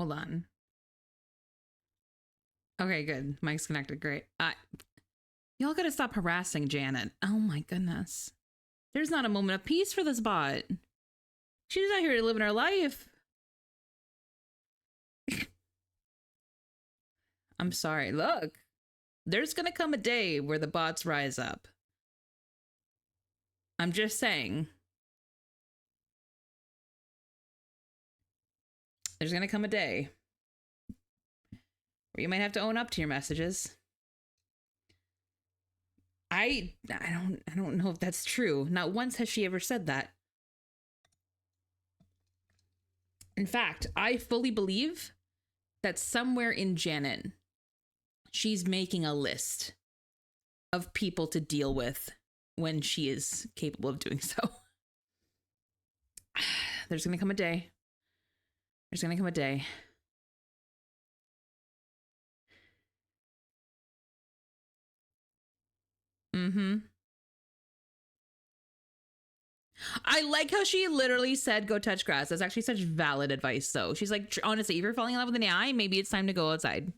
Hold on. Okay, good. Mike's connected. Great. Y'all gotta stop harassing Janet. Oh my goodness. There's not a moment of peace for this bot. She's out here living her life. I'm sorry. Look, there's gonna come a day where the bots rise up. I'm just saying. There's gonna come a day where you might have to own up to your messages. I don't know if that's true. Not once has she ever said that. In fact, I fully believe that somewhere in Janet, she's making a list of people to deal with when she is capable of doing so. There's gonna come a day. There's gonna come a day. I like how she literally said, go touch grass. That's actually such valid advice, though. She's like, honestly, if you're falling in love with an AI, maybe it's time to go outside.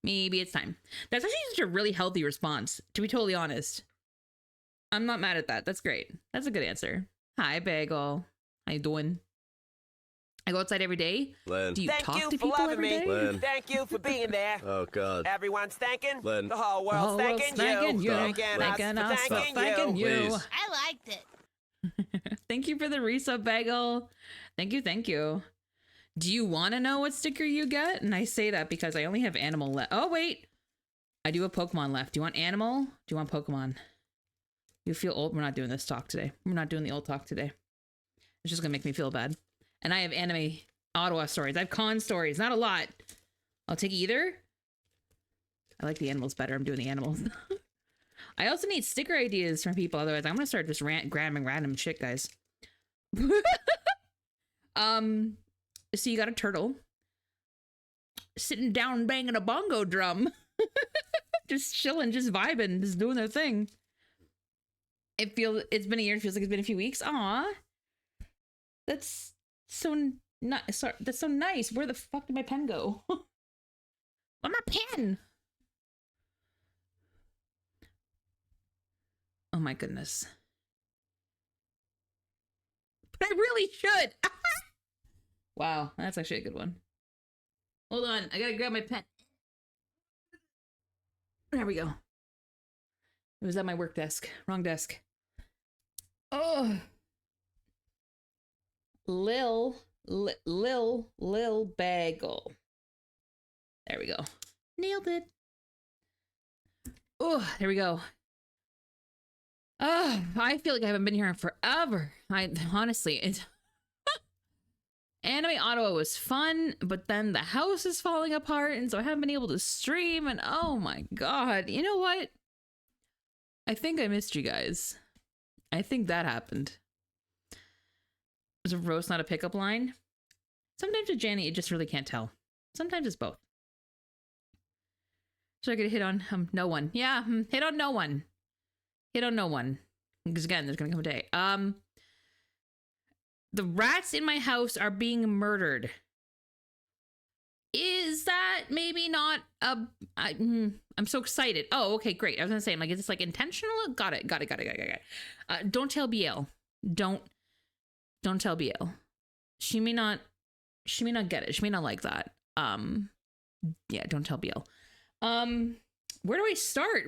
Maybe it's time. That's actually such a really healthy response, to be totally honest. I'm not mad at that. That's great. That's a good answer. Hi, Bagel. How you doing? I go outside every day. Len. Do you Thank talk you to for people loving every me. day? Len. Thank you for being there. Oh, God. Everyone's thanking. Len. The whole world's thanking you. Thanking us for thanking you. Please. I liked it. Thank you for the resub, Bagel. Thank you, thank you. Do you want to know what sticker you get? And I say that because I only have animal left. Oh, wait. I do have Pokemon left. Do you want animal? Do you want Pokemon? You feel old? We're not doing this talk today. We're not doing the old talk today. It's just going to make me feel bad. And I have anime Ottawa stories. I have con stories. Not a lot. I'll take either. I like the animals better. I'm doing the animals. I also need sticker ideas from people. Otherwise, I'm going to start just grabbing random shit, guys. So you got a turtle sitting down banging a bongo drum. Just chilling, just vibing, just doing their thing. It's been a year. It feels like it's been a few weeks. Aw. That's so sorry, that's so nice. Where the fuck did my pen go? Where's my pen? Oh my goodness. But I really should. Wow, that's actually a good one. Hold on, I gotta grab my pen. There we go. It was at my work desk. Wrong desk. Oh. Lil Bagel. There we go. Nailed it. Oh, there we go. Oh, I feel like I haven't been here in forever. Honestly, it's Anime Ottawa was fun, but then the house is falling apart, and so I haven't been able to stream, and oh my god. You know what? I think I missed you guys. I think that happened. Was a roast not a pickup line? Sometimes with Janny, you just really can't tell. Sometimes it's both. So I could hit on no one. Yeah, hit on no one. Hit on no one. Because again, there's gonna come a day. The rats in my house are being murdered. Is that maybe not I'm so excited. Oh, okay, great. I was gonna say, like, is this like intentional? Got it. Don't tell BL. Don't tell BL. She may not get it. She may not like that. Yeah, don't tell BL. Where do I start?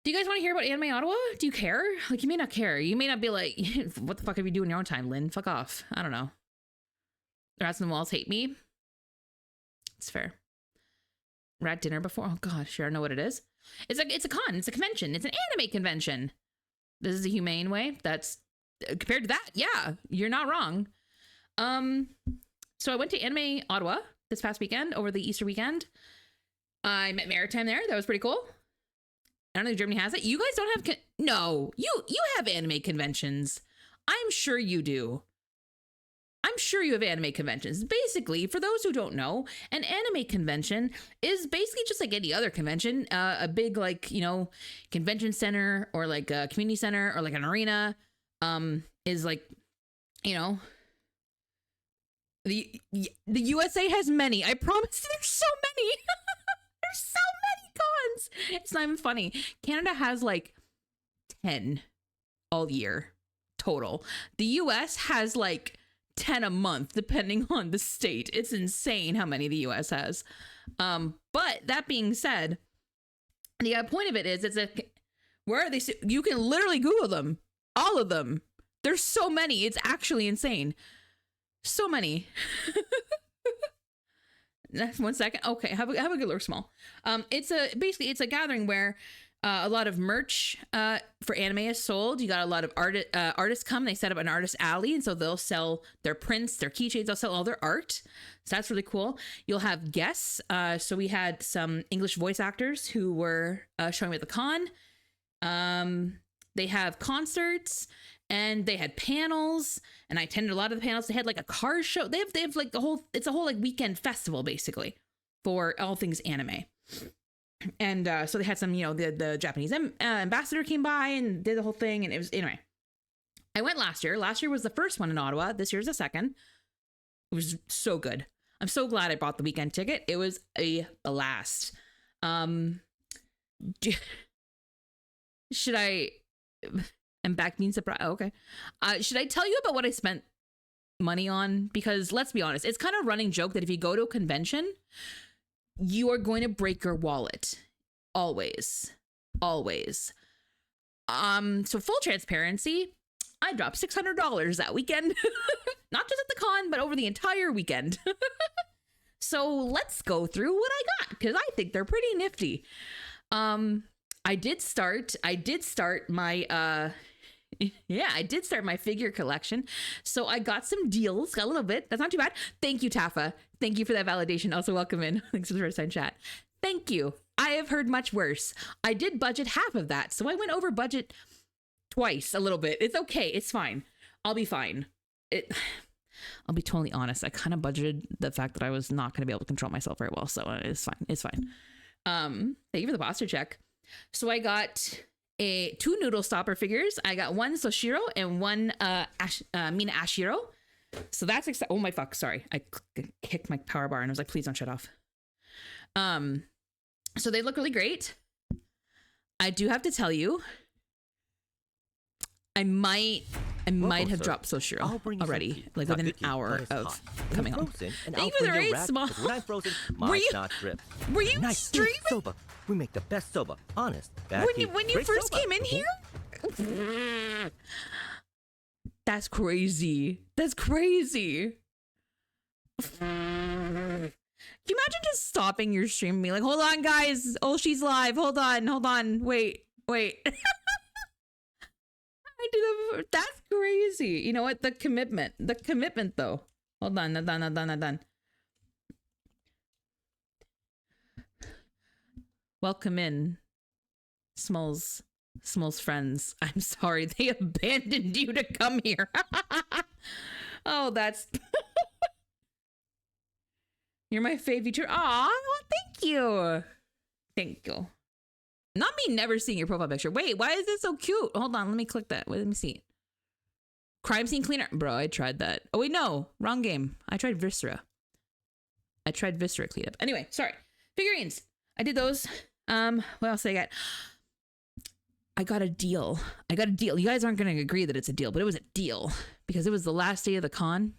Do you guys want to hear about Anime Ottawa? Do you care? Like, you may not care. You may not be like, what the fuck have you doing in your own time, Lynn? Fuck off. I don't know. The rats in the walls hate me. It's fair. Rat dinner before? Oh gosh, I don't know what it is. It's a con. It's a convention. It's an anime convention. This is a humane way. That's compared to that. Yeah, you're not wrong. So I went to Anime Ottawa this past weekend over the Easter weekend. I met Maritime there. That was pretty cool. I don't know if Germany has it. You guys don't have... No, you have anime conventions. I'm sure you do. I'm sure you have anime conventions. Basically, for those who don't know, an anime convention is basically just like any other convention. A big, like, you know, convention center or like a community center or like an arena is like, you know, The USA has many. I promise. There's so many. There's so many cons. It's not even funny. Canada has like 10 all year total. The US has like 10 a month depending on the state. It's insane how many the US has. But that being said, the point of it is, where are they? You can literally Google them, all of them. There's so many. It's actually insane. So many. 1 second. Okay, have a good look, small. It's a gathering where a lot of merch for anime is sold. You got a lot of artists come. They set up an artist alley, and so they'll sell their prints, their keychains. They'll sell all their art. So that's really cool. You'll have guests. So we had some English voice actors who were showing at the con. They have concerts. And they had panels, and I attended a lot of the panels. They had like a car show. They have like it's a whole like weekend festival basically for all things anime. And so they had some, the Japanese ambassador came by and did the whole thing. And it was, anyway, I went last year. Last year was the first one in Ottawa. This year's the second. It was so good. I'm so glad I bought the weekend ticket. It was a blast. Should I... And back being surprised. Oh, okay. Should I tell you about what I spent money on? Because let's be honest, it's kind of a running joke that if you go to a convention, you are going to break your wallet. Always. Always. So full transparency, I dropped $600 that weekend. Not just at the con, but over the entire weekend. So let's go through what I got, because I think they're pretty nifty. I did start my I did start my figure collection. So I got some deals, got a little bit. That's not too bad. Thank you, Tafa. Thank you for that validation. Also, welcome in. Thanks for the first time chat. Thank you. I have heard much worse. I did budget half of that. So I went over budget twice a little bit. It's okay. It's fine. I'll be fine. I'll be totally honest. I kind of budgeted the fact that I was not going to be able to control myself very well. So it's fine. It's fine. Thank you for the posture check. So I got 2 Noodle Stopper figures. I got 1 Soshiro and 1 Mina Ashiro. So that's oh my fuck, sorry. I kicked my power bar and I was like, please don't shut off. So they look really great. I do have to tell you, I might have dropped Soshiro already, like within an hour of coming home. Thank you for the raid, small. Were you nice streaming? Soba. We make the best soba. Honest. When you first came in here? That's crazy. That's crazy. Can you imagine just stopping your stream and being like, hold on, guys. Oh, she's live. Hold on. Wait. I do that. That's crazy. You know what? The commitment though. Hold on. Done. Welcome in, Smalls friends. I'm sorry they abandoned you to come here. Oh, that's... You're my fave feature. Aw, well, thank you. Thank you. Not me never seeing your profile picture. Wait, why is this so cute? Hold on, let me click that. Wait, let me see. Crime scene cleaner. Bro, I tried that. Oh, wait, no. Wrong game. I tried Viscera cleanup. Anyway, sorry. Figurines. I did those. What else did I get? I got a deal. You guys aren't going to agree that it's a deal, but it was a deal because it was the last day of the con.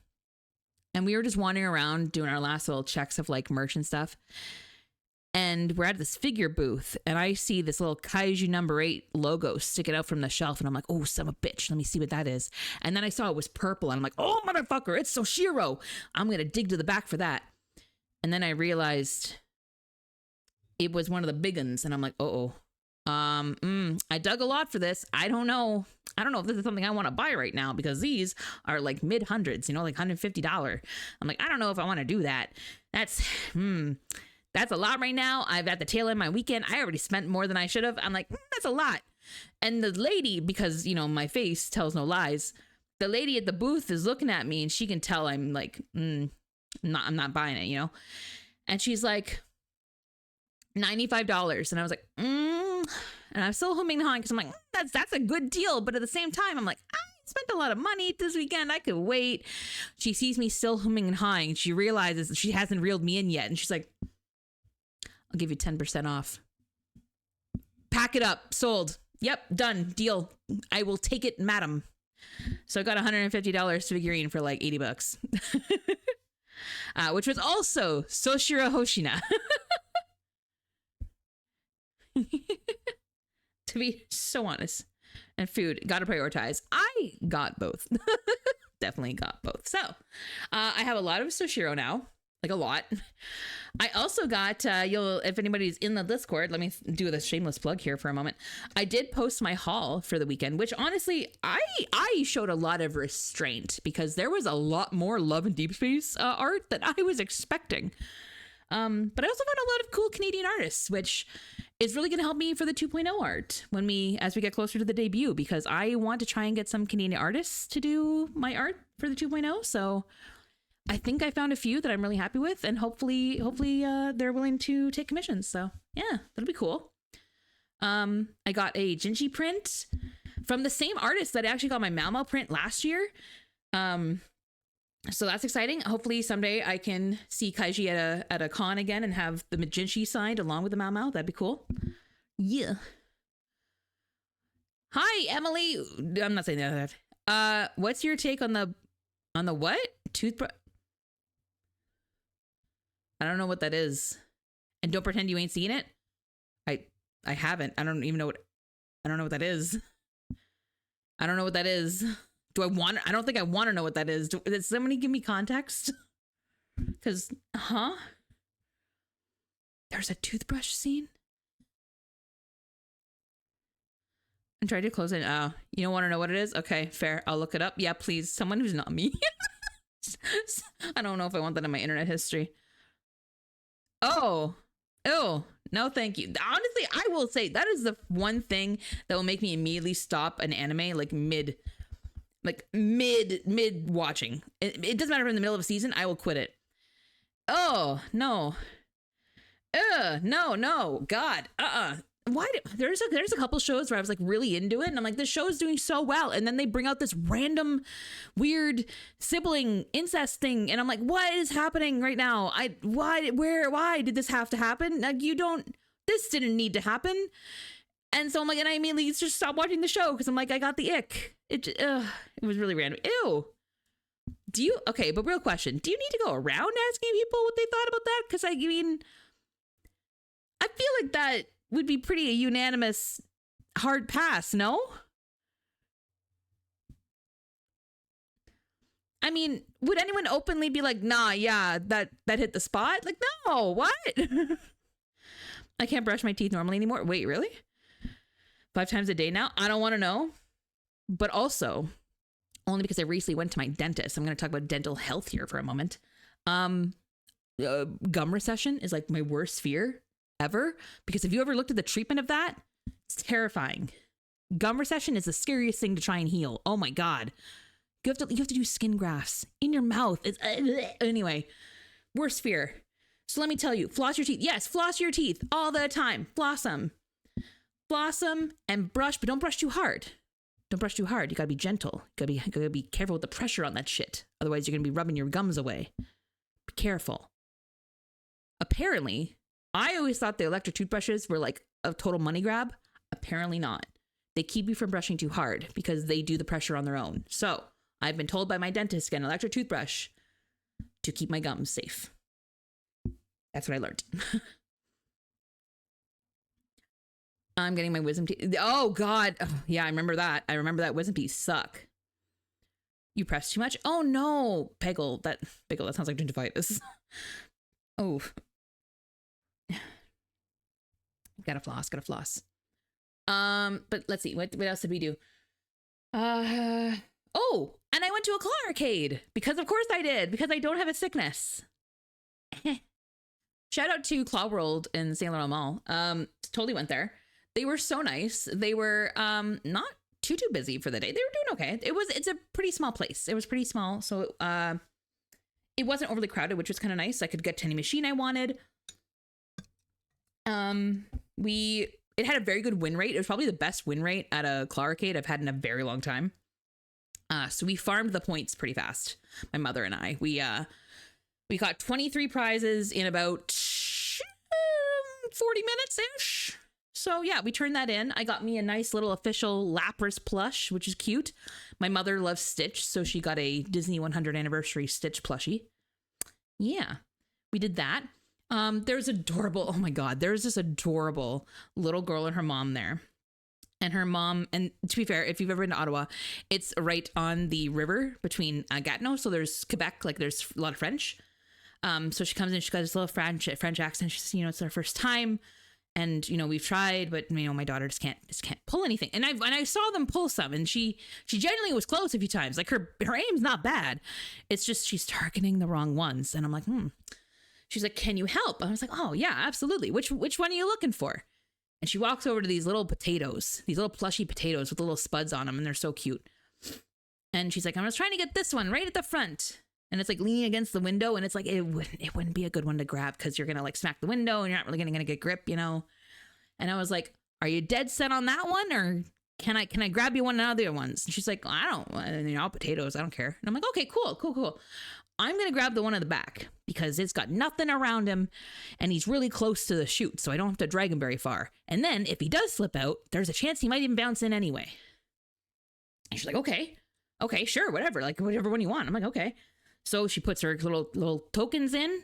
And we were just wandering around doing our last little checks of like merch and stuff. And we're at this figure booth and I see this little Kaiju number 8 logo sticking out from the shelf. And I'm like, oh, son of a bitch. Let me see what that is. And then I saw it was purple and I'm like, oh, motherfucker, it's Soshiro. I'm going to dig to the back for that. And then I realized it was one of the big ones. And I'm like, I dug a lot for this. I don't know if this is something I want to buy right now because these are like mid hundreds, like $150. I'm like, I don't know if I want to do that. That's a lot right now. I've at the tail end of my weekend. I already spent more than I should have. I'm like, that's a lot. And the lady, because, my face tells no lies, the lady at the booth is looking at me and she can tell I'm like, I'm not buying it, And she's like, $95. And I was like, and I'm still humming and hawing because I'm like, that's a good deal. But at the same time, I'm like, spent a lot of money this weekend. I could wait. She sees me still humming and hawing. She realizes she hasn't reeled me in yet. And she's like, I'll give you 10% off. Pack it up. Sold. Yep. Done. Deal. I will take it, madam. So I got $150 figurine for like $80. Which was also Soshiro Hoshina. To be so honest. And food, gotta prioritize. I got both. Definitely got both. So I have a lot of Soshiro now, like a lot. I also got, if anybody's in the Discord, let me do the shameless plug here for a moment. I did post my haul for the weekend, which honestly, I showed a lot of restraint because there was a lot more Love and Deep Space art than I was expecting. But I also found a lot of cool Canadian artists, which is really going to help me for the 2.0 art as we get closer to the debut, because I want to try and get some Canadian artists to do my art for the 2.0. So I think I found a few that I'm really happy with, and hopefully they're willing to take commissions. So yeah, that'll be cool. I got a Jinji print from the same artist that actually got my Malmo print last year. So that's exciting. Hopefully someday I can see Kaiji at a con again and have the Jinshi signed along with the Mau Mau. That'd be cool. Yeah. Hi, Emily. I'm not saying that. What's your take on the what? Toothbrush? I don't know what that is. And don't pretend you ain't seen it. I haven't. I don't know what that is. I don't know what that is. I don't think I want to know what that is. Does somebody give me context? Because, there's a toothbrush scene? And try to close it. Oh, you don't want to know what it is? Okay, fair. I'll look it up. Yeah, please. Someone who's not me. I don't know if I want that in my internet history. Oh, no, thank you. Honestly, I will say that is the one thing that will make me immediately stop an anime like mid watching. It doesn't matter if I'm in the middle of a season, I will quit it. Oh, no. No. God. Why? There's a couple shows where I was like really into it, and I'm like, this show is doing so well, and then they bring out this random weird sibling incest thing, and I'm like, what is happening right now? Why did this have to happen? Like, this didn't need to happen. And so I'm like, and I immediately just stopped watching the show because I'm like, I got the ick. It was really random. Ew. Okay, but real question, do you need to go around asking people what they thought about that? Because I mean, I feel like that would be pretty a unanimous hard pass, no? I mean, would anyone openly be like, nah, yeah, that hit the spot? Like, no, what? I can't brush my teeth normally anymore. Wait, really? 5 times a day now? I don't want to know. But also, only because I recently went to my dentist. I'm going to talk about dental health here for a moment. Gum recession is like my worst fear ever, because if you ever looked at the treatment of that, it's terrifying. Gum recession is the scariest thing to try and heal. Oh my God. You have to do skin grafts in your mouth. It's anyway, worst fear. So let me tell you, floss your teeth. Yes, floss your teeth all the time. Floss them and brush, but don't brush too hard. Don't brush too hard. You gotta be gentle. You gotta be careful with the pressure on that shit. Otherwise, you're gonna be rubbing your gums away. Be careful. Apparently, I always thought the electric toothbrushes were like a total money grab. Apparently not. They keep you from brushing too hard because they do the pressure on their own. So I've been told by my dentist to get an electric toothbrush to keep my gums safe. That's what I learned. I'm getting my wisdom teeth. Oh God. Oh, yeah, I remember that. That wisdom teeth suck. You press too much? Oh no. Peggle, that sounds like gingivitis. Oh. Gotta floss. But let's see, what else did we do? Oh, and I went to a claw arcade, because of course I did, because I don't have a sickness. Shout out to Claw World in Saint Laurent Mall. Totally went there. They were so nice. They were not too busy for the day. They were doing okay. It's a pretty small place. It was pretty small, so it wasn't overly crowded, which was kind of nice. I could get to any machine I wanted. It had a very good win rate. It was probably the best win rate at a claw arcade I've had in a very long time. So we farmed the points pretty fast. My mother and I, we got 23 prizes in about 40 minutes ish. So yeah, we turned that in. I got me a nice little official Lapras plush, which is cute. My mother loves Stitch, so she got a Disney 100 anniversary Stitch plushie. Yeah, we did that. There's adorable, oh my God, there's this adorable little girl and her mom there. And her mom, and to be fair, if you've ever been to Ottawa, it's right on the river between Gatineau. So there's Quebec, like there's a lot of French. So she comes in, she's got this little French accent. She's, it's her first time. And, we've tried, but, my daughter just can't pull anything. And I saw them pull some, and she genuinely was close a few times. Like her aim's not bad. It's just, she's targeting the wrong ones. And I'm like, She's like, can you help? I was like, oh yeah, absolutely. Which one are you looking for? And she walks over to these little potatoes, these little plushy potatoes with little spuds on them. And they're so cute. And she's like, I was trying to get this one right at the front. And it's like leaning against the window. And it's like, it wouldn't be a good one to grab because you're going to like smack the window and you're not really going to get grip, And I was like, are you dead set on that one? Or can I grab you one of the other ones? And she's like, I don't, all potatoes. I don't care. And I'm like, okay, cool. I'm going to grab the one at the back because it's got nothing around him and he's really close to the chute. So I don't have to drag him very far. And then if he does slip out, there's a chance he might even bounce in anyway. And she's like, okay, sure. Whatever. Like whatever one you want. I'm like, okay. So she puts her little tokens in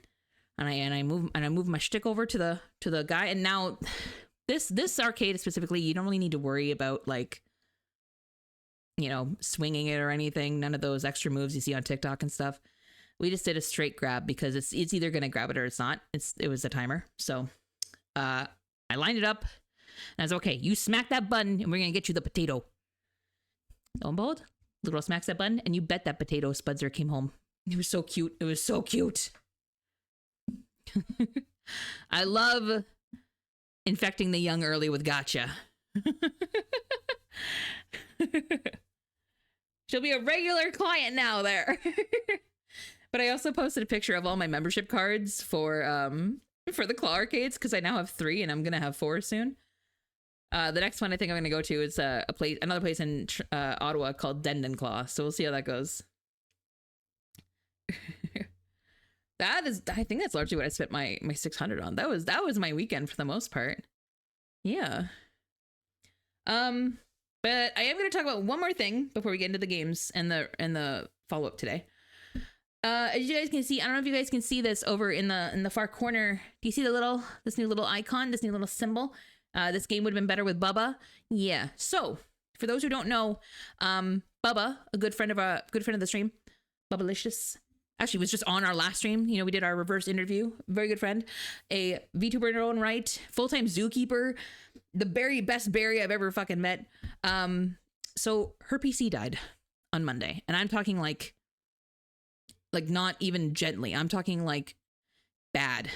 and I move my shtick over to the guy. And now this arcade specifically, you don't really need to worry about like, swinging it or anything. None of those extra moves you see on TikTok and stuff. We just did a straight grab because it's either going to grab it or it's not. It was a timer. So I lined it up and I was okay, you smack that button and we're going to get you the potato. Lo and behold, the girl smacks that button and you bet that potato Spudzer came home. It was so cute. I love infecting the young early with gotcha. She'll be a regular client now there. But I also posted a picture of all my membership cards for the claw arcades because I now have 3 and I'm gonna have 4 soon. The next one I think I'm gonna go to is another place in Ottawa called Dendon Claw. So we'll see how that goes. I think that's largely what I spent my 600 on. That was my weekend for the most part. Yeah. But I am going to talk about one more thing before we get into the games and the follow up today. As you guys can see, I don't know if you guys can see this over in the far corner. Do you see this new little icon, this new little symbol? This game would have been better with Bubba. Yeah. So for those who don't know, Bubba, a good friend of the stream, Bubbalicious, actually was just on our last stream. We did our reverse interview. Very good friend, a VTuber in her own right, full-time zookeeper, the very best berry I've ever fucking met. So her PC died on Monday, and I'm talking like not even gently. I'm talking like bad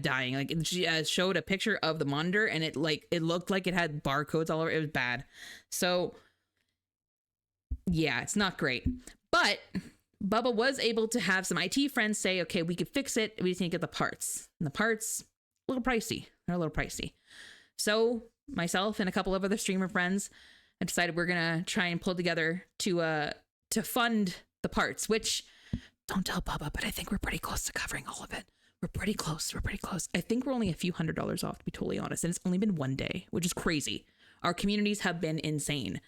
dying. Like she showed a picture of the monitor, and it looked like it had barcodes all over. It was bad. So yeah, it's not great, but Bubba was able to have some IT friends say, okay, we could fix it. We just need to get the parts. And the parts, a little pricey. They're a little pricey. So myself and a couple of other streamer friends have decided we're going to try and pull together to fund the parts, which don't tell Bubba, but I think we're pretty close to covering all of it. We're pretty close. I think we're only a few $100s off, to be totally honest. And it's only been one day, which is crazy. Our communities have been insane.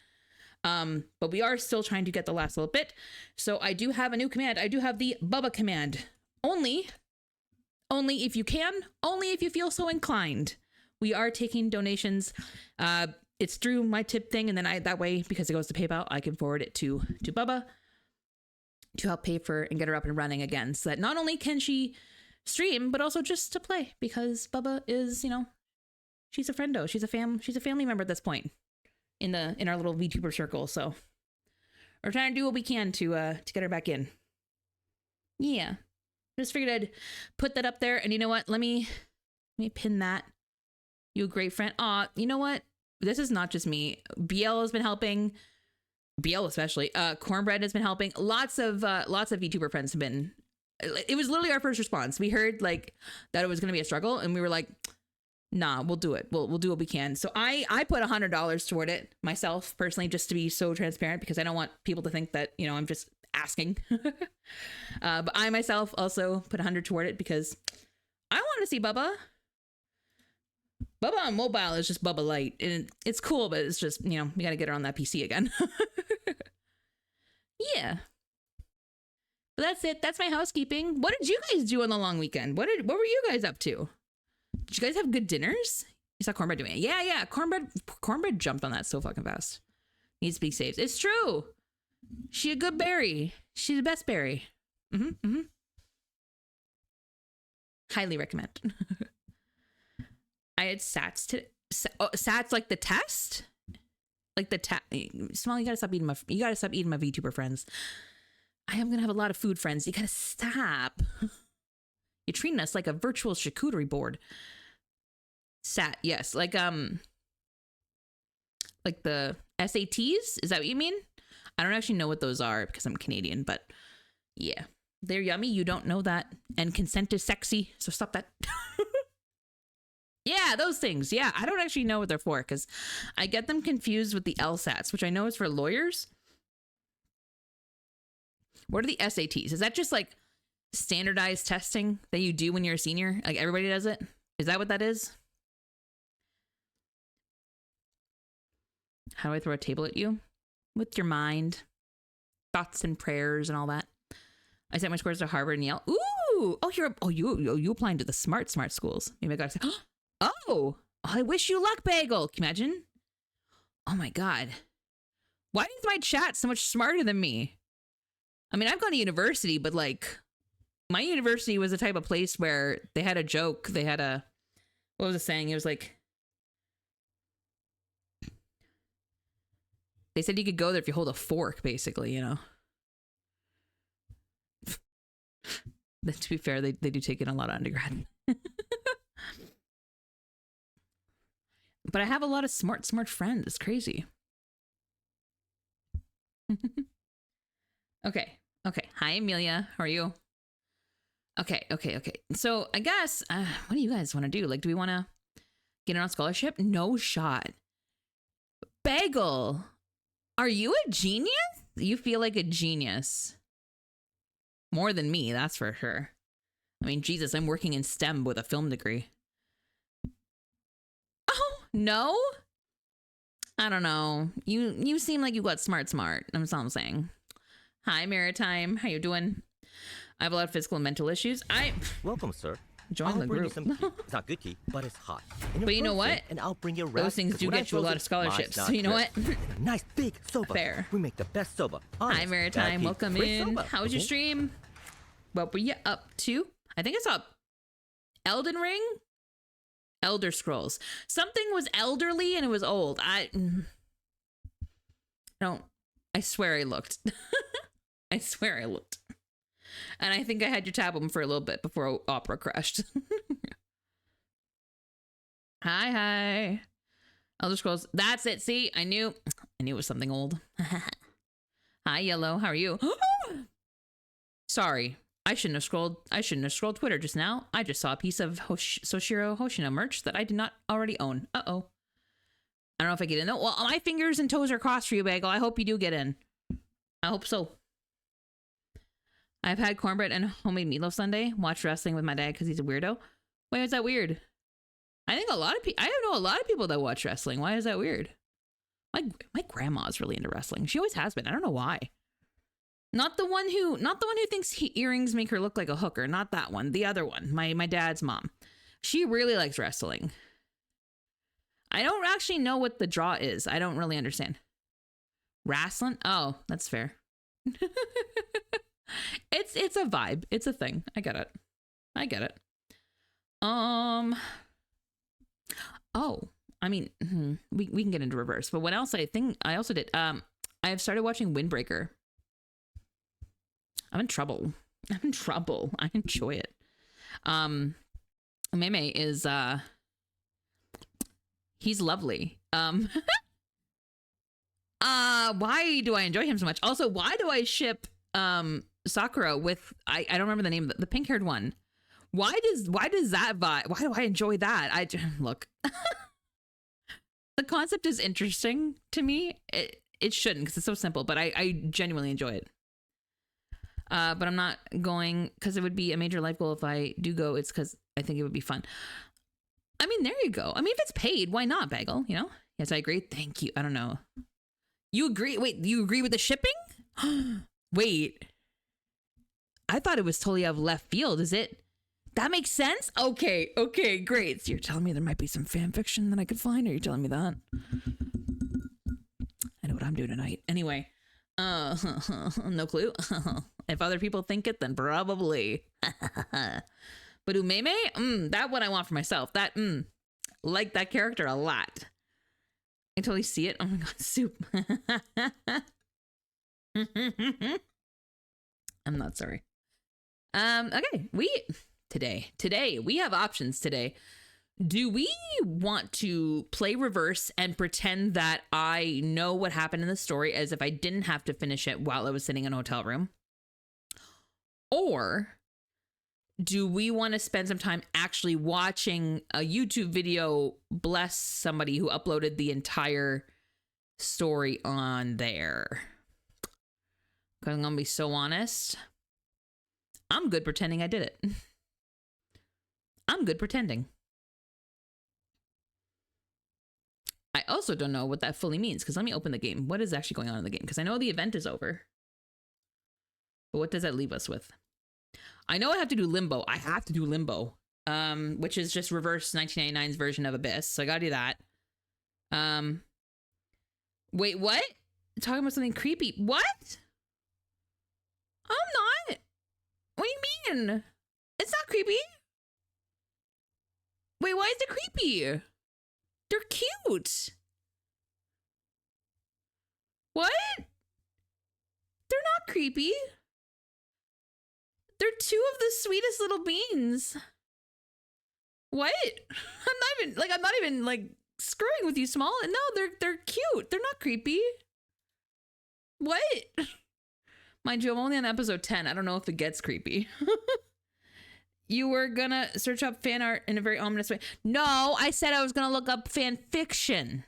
But we are still trying to get the last little bit. So I do have a new command. I do have the Bubba command. Only if you can, only if you feel so inclined. We are taking donations. It's through my tip thing, and then that way, because it goes to PayPal, I can forward it to Bubba to help pay for and get her up and running again, so that not only can she stream, but also just to play, because Bubba is, she's a friendo. She's a family member at this point in our little VTuber circle. So we're trying to do what we can to get her back in. Yeah. Just figured I'd put that up there. And you know what? Let me pin that. You a great friend. You know what? This is not just me. BL has been helping. BL especially. Cornbread has been helping. Lots of VTuber friends have been. It was literally our first response. We heard that it was going to be a struggle, and we were like, Nah, we'll do it. We'll do what we can. So I put $100 toward it myself personally, just to be so transparent, because I don't want people to think that, you know, I'm just asking. But I myself also put 100 toward it because I want to see Bubba. Bubba on mobile is just Bubba Light, and it's cool, but it's just, you know, we got to get her on that PC again. Yeah. But that's it. That's my housekeeping. What did you guys do on the long weekend? What were you guys up to? Did you guys have good dinners? You saw Cornbread doing it. Yeah. Cornbread jumped on that so fucking fast. Needs to be saved. It's true. She a good berry. She's the best berry. Highly recommend. I had Sats today. Sats like the test? Like the Small, you gotta stop eating my VTuber friends. I am gonna have a lot of food friends. You gotta stop. You're treating us like a virtual charcuterie board. Sat, yes. Like the SATs? Is that what you mean? I don't actually know what those are because I'm Canadian, but yeah. They're yummy. You don't know that. And consent is sexy, so stop that. Yeah, those things. Yeah, I don't actually know what they're for because I get them confused with the LSATs, which I know is for lawyers. What are the SATs? Is that just like standardized testing that you do when you're a senior? Like everybody does it? Is that what that is? How do I throw a table at you? With your mind, thoughts and prayers and all that. I sent my scores to Harvard and Yale. Ooh! You applying to the smart schools. Maybe I gotta say, oh, I wish you luck, Bagel. Can you imagine? Oh my God. Why is my chat so much smarter than me? I mean, I've gone to university, but like my university was the type of place where they had a joke. They had what was it saying? It was like, they said you could go there if you hold a fork, basically, you know. To be fair, they do take in a lot of undergrad. But I have a lot of smart friends. It's crazy. Okay. Hi, Amelia. How are you? Okay. So I guess, what do you guys want to do? Like, do we want to get on scholarship? No shot. Bagel, are you a genius? You feel like a genius. More than me, that's for sure. I mean, Jesus, I'm working in STEM with a film degree. Oh, no? I don't know. You seem like you got smart. That's all I'm saying. Hi, Maritime. How you doing? I have a lot of physical and mental issues. Welcome, sir. Join the group. It's not good tea, but it's hot. But you know what? And I'll bring you those things do get you a lot of scholarships. So you know what? A nice big soba. Fair. We make the best soba. Hi, Maritime. Welcome in. How was your stream? What were you up to? I think I saw Elden Ring? Elder Scrolls. Something was elderly and it was old. I swear I looked. I swear I looked. And I think I had your tab open for a little bit before Opera crashed. Hi. Elder Scrolls. That's it. See, I knew it was something old. Hi, Yellow. How are you? Sorry. I shouldn't have scrolled Twitter just now. I just saw a piece of Soshiro Hoshino merch that I did not already own. Uh-oh. I don't know if I get in. No, well, my fingers and toes are crossed for you, Bagel. I hope you do get in. I hope so. I've had cornbread and homemade meatloaf Sunday. Watched wrestling with my dad because he's a weirdo. Why is that weird? I think I know a lot of people that watch wrestling. Why is that weird? My grandma's really into wrestling. She always has been. I don't know why. Not the one who thinks earrings make her look like a hooker. Not that one. The other one. My dad's mom. She really likes wrestling. I don't actually know what the draw is. I don't really understand. Wrestling? Oh, that's fair. It's a vibe. It's a thing. I get it. Oh, I mean, we can get into reverse. But what else I think I also did? I've started watching Windbreaker. I'm in trouble. I enjoy it. Meme is he's lovely. Why do I enjoy him so much? Also, why do I ship Sakura with I don't remember the name of the pink-haired one. Why does that vibe? Why do I enjoy that? Look. The concept is interesting to me. It shouldn't because it's so simple, but I genuinely enjoy it. But I'm not going because it would be a major life goal if I do go. It's because I think it would be fun. I mean, there you go. I mean, if it's paid, why not, Bagel? You know? Yes, I agree. Thank you. I don't know. You agree? Wait, you agree with the shipping? Wait. I thought it was totally out of left field. Is it? That makes sense? Okay, great. So you're telling me there might be some fan fiction that I could find? Or are you telling me that? I know what I'm doing tonight. Anyway, no clue. If other people think it, then probably. But Umeme? That one I want for myself. That, like that character a lot. I can totally see it. Oh my god, soup. I'm not sorry. Okay, Today, we have options today. Do we want to play reverse and pretend that I know what happened in the story as if I didn't have to finish it while I was sitting in a hotel room? Or do we want to spend some time actually watching a YouTube video, bless somebody who uploaded the entire story on there? Because I'm going to be so honest. I'm good pretending I did it. I'm good pretending. I also don't know what that fully means, because let me open the game. What is actually going on in the game? Because I know the event is over. But what does that leave us with? I know I have to do Limbo. I have to do Limbo. Which is just reverse 1999's version of Abyss. So I gotta do that. Wait, what? Talking about something creepy. What? I'm not. What do you mean? It's not creepy. Wait, why is it creepy? They're cute. What? They're not creepy. They're two of the sweetest little beans. What? I'm not even screwing with you, Small. No, they're cute. They're not creepy. What? Mind you, I'm only on episode 10. I don't know if it gets creepy. You were gonna search up fan art in a very ominous way. No, I said I was gonna look up fan fiction.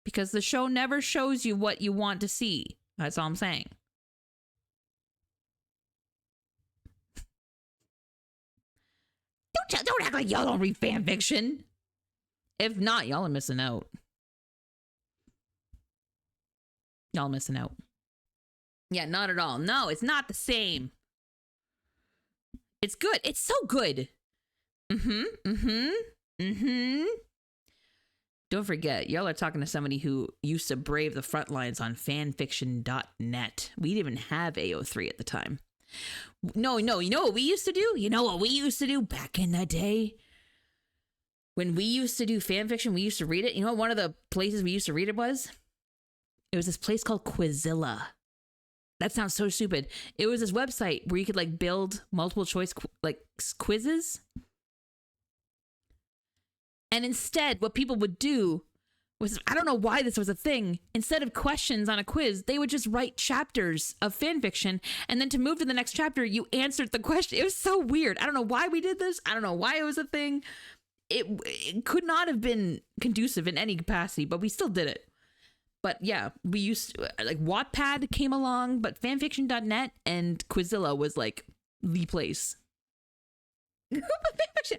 Because the show never shows you what you want to see. That's all I'm saying. Don't act like y'all don't read fan fiction. If not, y'all are missing out. Y'all missing out. Yeah, not at all. No, it's not the same. It's good. It's so good. Don't forget, y'all are talking to somebody who used to brave the front lines on fanfiction.net. We didn't even have AO3 at the time. No, you know what we used to do? You know what we used to do back in the day? When we used to do fanfiction, we used to read it. You know what one of the places we used to read it was? It was this place called Quizilla. That sounds so stupid. It was this website where you could build multiple choice quizzes. And instead, what people would do was, I don't know why this was a thing. Instead of questions on a quiz, they would just write chapters of fan fiction. And then to move to the next chapter, you answered the question. It was so weird. I don't know why we did this. I don't know why it was a thing. It could not have been conducive in any capacity, but we still did it. But yeah, we used to, Wattpad came along, but fanfiction.net and Quizilla was the place. Fanfiction.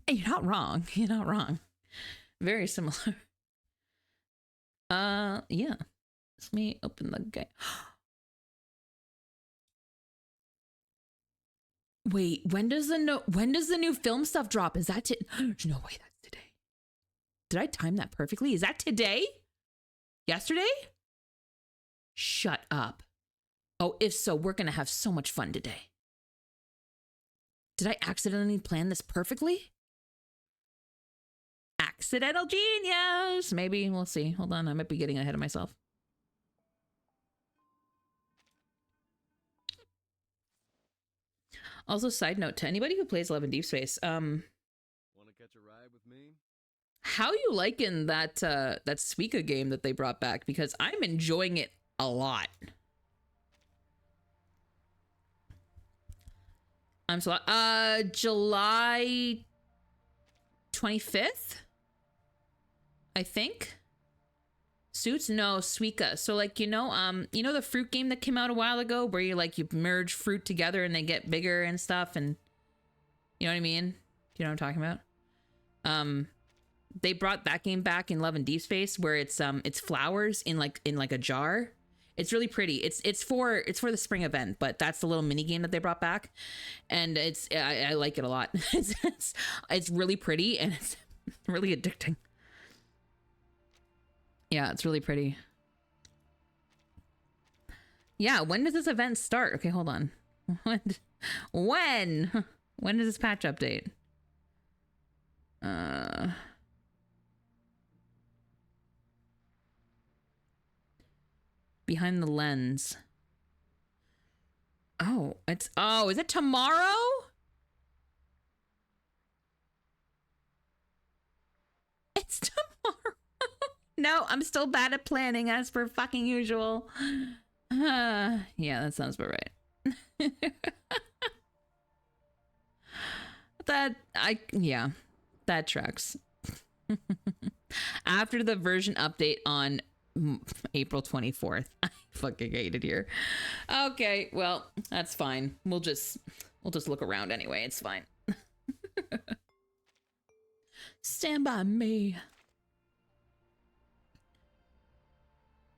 Hey, you're not wrong. You're not wrong. Very similar. Yeah. Let me open the game. Wait, when does the new film stuff drop? Is that no way, that's today. Did I time that perfectly? Is that today? Yesterday? Shut up. Oh, if so, we're gonna have so much fun today. Did I accidentally plan this perfectly? Accidental genius! Maybe, we'll see. Hold on, I might be getting ahead of myself. Also, side note to anybody who plays Love in Deep Space, wanna catch a ride with me? How you liking that that Suika game that they brought back? Because I'm enjoying it a lot. I'm so July 25th, I think. Suits? No, Suika. So like, you know the fruit game that came out a while ago where you like you merge fruit together and they get bigger and stuff, and you know what I mean? Do you know what I'm talking about? They brought that game back in Love and Deep Space where it's flowers in like a jar. It's really pretty. It's for the spring event, but that's the little mini game that they brought back, and I like it a lot. It's really pretty and it's really addicting. Yeah, it's really pretty. Yeah, when does this event start? Okay, hold on. When does this patch update? Behind the lens. Oh, is it tomorrow? It's tomorrow. No, I'm still bad at planning as per fucking usual. Yeah, that sounds about right. That tracks. After the version update on April 24th. I fucking hate it here. Okay, well, that's fine. We'll just look around anyway. It's fine. Stand by me.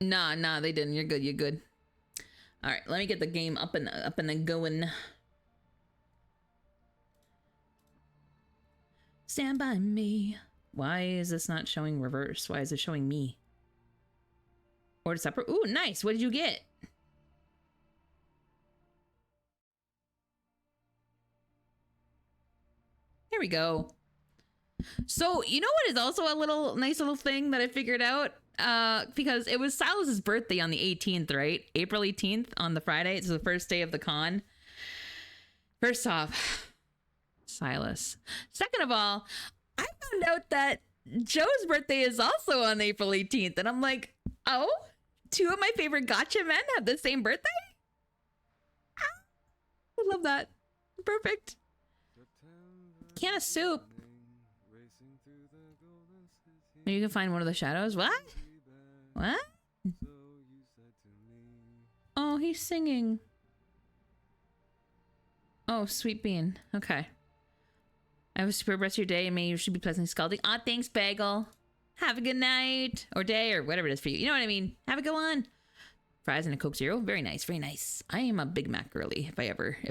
Nah, they didn't. You're good. All right, let me get the game up and going. Stand by me. Why is this not showing reverse? Why is it showing me? Order separate. Ooh, nice. What did you get? There we go. So, you know what is also a nice little thing that I figured out? Because it was Silas's birthday on the 18th, right? April 18th on the Friday. It's the first day of the con. First off, Silas. Second of all, I found out that Joe's birthday is also on April 18th. And I'm like, oh, two of my favorite gotcha men have the same birthday? I love that. Perfect. Can of soup. Maybe you can find one of the shadows. What? What? Oh, he's singing. Oh, sweet bean. Okay. I have a superb rest of your day, and may you should be pleasantly scalding. Aw, thanks, Bagel. Have a good night. Or day, or whatever it is for you. You know what I mean? Have a good one. Fries and a Coke Zero. Very nice, very nice. I am a Big Mac girly if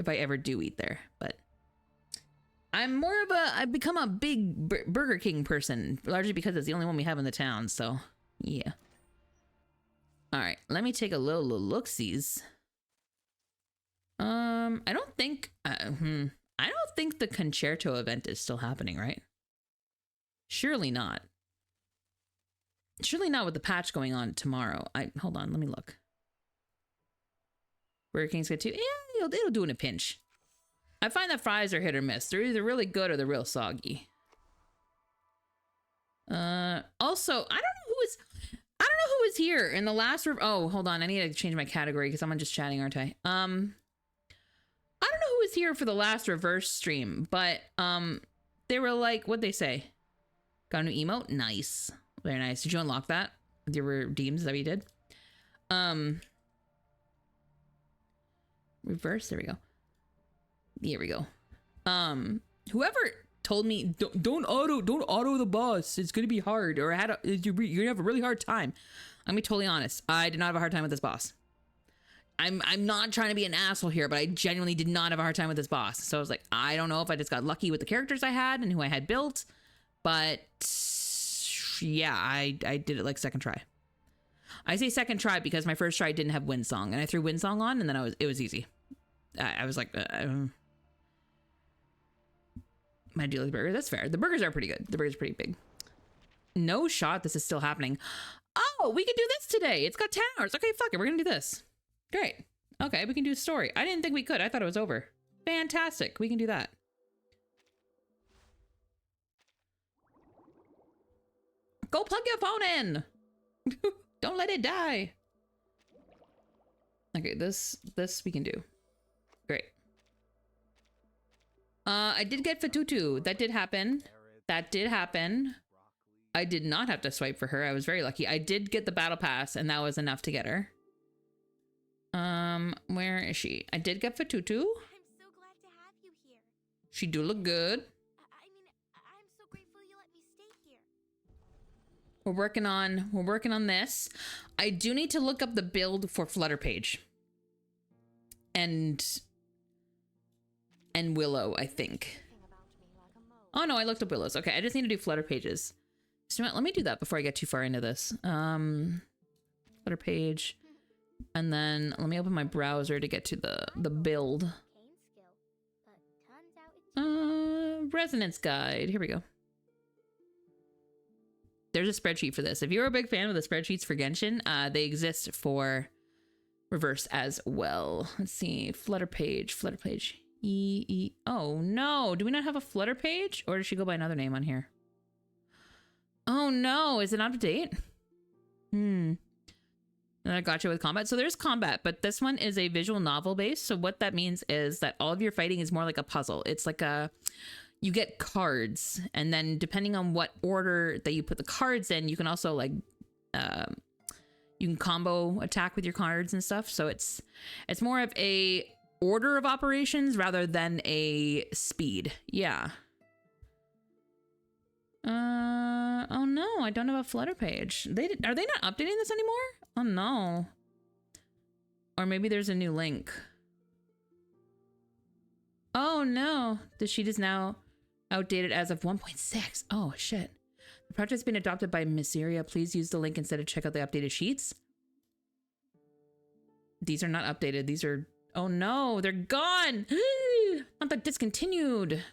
I ever do eat there. But I'm more of I've become a big Burger King person, largely because it's the only one we have in the town, so yeah. All right, let me take a little look-sees. I don't think the concerto event is still happening, right? Surely not. Surely not with the patch going on tomorrow. Hold on, let me look. Burger King's good too. Yeah, it'll do in a pinch. I find that fries are hit or miss. They're either really good or they're real soggy. Also, I don't know who was here in the last oh, hold on. I need to change my category because I'm just chatting, aren't I? I don't know who was here for the last reverse stream, but they were like, what'd they say? Got a new emote? Nice. Very nice. Did you unlock that with your redeems? Is that what you did? Reverse, there we go. Here we go. Whoever told me don't auto the boss, it's gonna be hard, or you're gonna have a really hard time. I'm gonna be totally honest. I did not have a hard time with this boss. I'm not trying to be an asshole here, but I genuinely did not have a hard time with this boss. So I was like, I don't know if I just got lucky with the characters I had and who I had built, but yeah, I did it like second try. I say second try because my first try didn't have Windsong, and I threw Windsong on, and then it was easy. I was like, my deal with burger. That's fair. The burgers are pretty good. The burgers are pretty big. No shot. This is still happening. Oh, we can do this today. It's got 10 hours. Okay, fuck it. We're gonna do this. Great. Okay, we can do a story. I didn't think we could. I thought it was over. Fantastic. We can do that. Go plug your phone in. Don't let it die. Okay, this we can do. Great. I did get Fatutu. That did happen. That did happen. I did not have to swipe for her. I was very lucky. I did get the battle pass, and that was enough to get her. Where is she? I did get Fatutu. I'm so glad to have you here. She do look good. I mean, I'm so grateful you let me stay here. We're working on this. I do need to look up the build for Flutter Page. And Willow, I think. Oh no, I looked up Willow's. Okay, I just need to do Flutter Pages. So let me do that before I get too far into this. Flutter Page. And then let me open my browser to get to the build. Resonance guide. Here we go. There's a spreadsheet for this. If you're a big fan of the spreadsheets for Genshin, they exist for reverse as well. Let's see. Flutter Page. Oh no. Do we not have a Flutter Page? Or does she go by another name on here? Oh no. Is it out of date? And I got you with combat. So there's combat, but this one is a visual novel based. So what that means is that all of your fighting is more like a puzzle. It's like you get cards, and then depending on what order that you put the cards in, you can also like, you can combo attack with your cards and stuff. So it's more of a order of operations rather than a speed. Yeah. Oh no, I don't have a Flutter Page. Are they not updating this anymore? Oh no. Or maybe there's a new link. Oh no. The sheet is now outdated as of 1.6. Oh shit. The project's been adopted by Miseria. Please use the link instead of check out the updated sheets. These are not updated. These are, oh no, they're gone. Not that discontinued.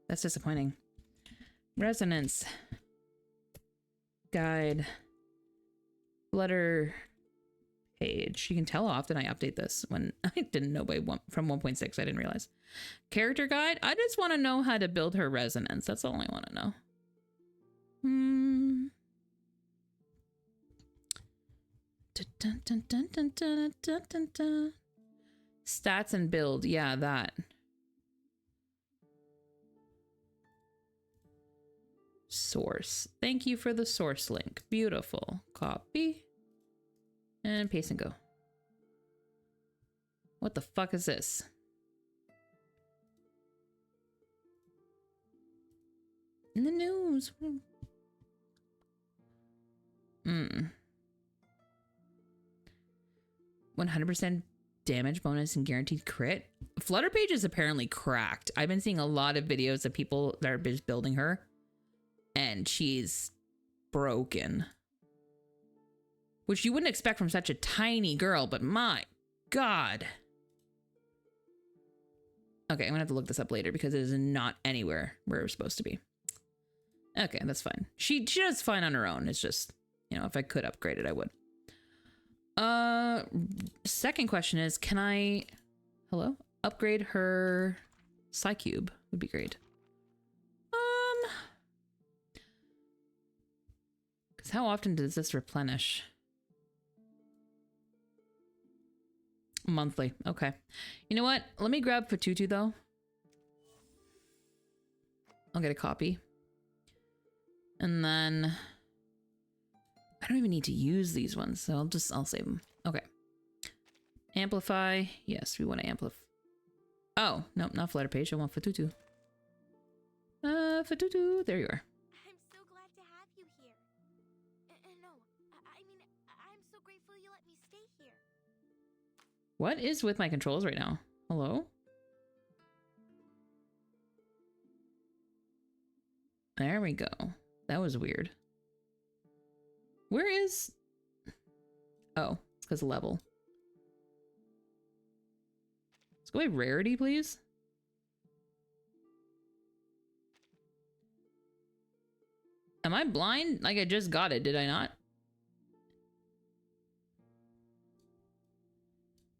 That's disappointing. Resonance guide. Flutter Page. You can tell how often I update this when I didn't know from 1.6. I didn't realize. Character guide. I just want to know how to build her resonance. That's all I want to know. Stats and build. Yeah, that. Source. Thank you for the source link. Beautiful. Copy. And paste and go. What the fuck is this? In the news. 100% damage bonus and guaranteed crit. Flutter Page is apparently cracked. I've been seeing a lot of videos of people that are just building her, and she's broken. Which you wouldn't expect from such a tiny girl, but my God. Okay, I'm gonna have to look this up later because it is not anywhere where it was supposed to be. Okay, that's fine. She does fine on her own. It's just, you know, if I could upgrade it, I would. Second question is, can I, upgrade her Psycube? Would be great. Because how often does this replenish? Monthly. Okay. You know what? Let me grab Fatutu though. I'll get a copy. And then I don't even need to use these ones, so I'll save them. Okay. Amplify. Yes, we want to amplify. Oh, no, not Flutter Page. I want Fatutu. Fatutu. There you are. I'm so glad to have you here. No, I mean, I'm so grateful you let me stay here. What is with my controls right now? Hello? There we go. That was weird. Where is... Oh, it's because of level. Let's go by rarity, please. Am I blind? Like I just got it, did I not?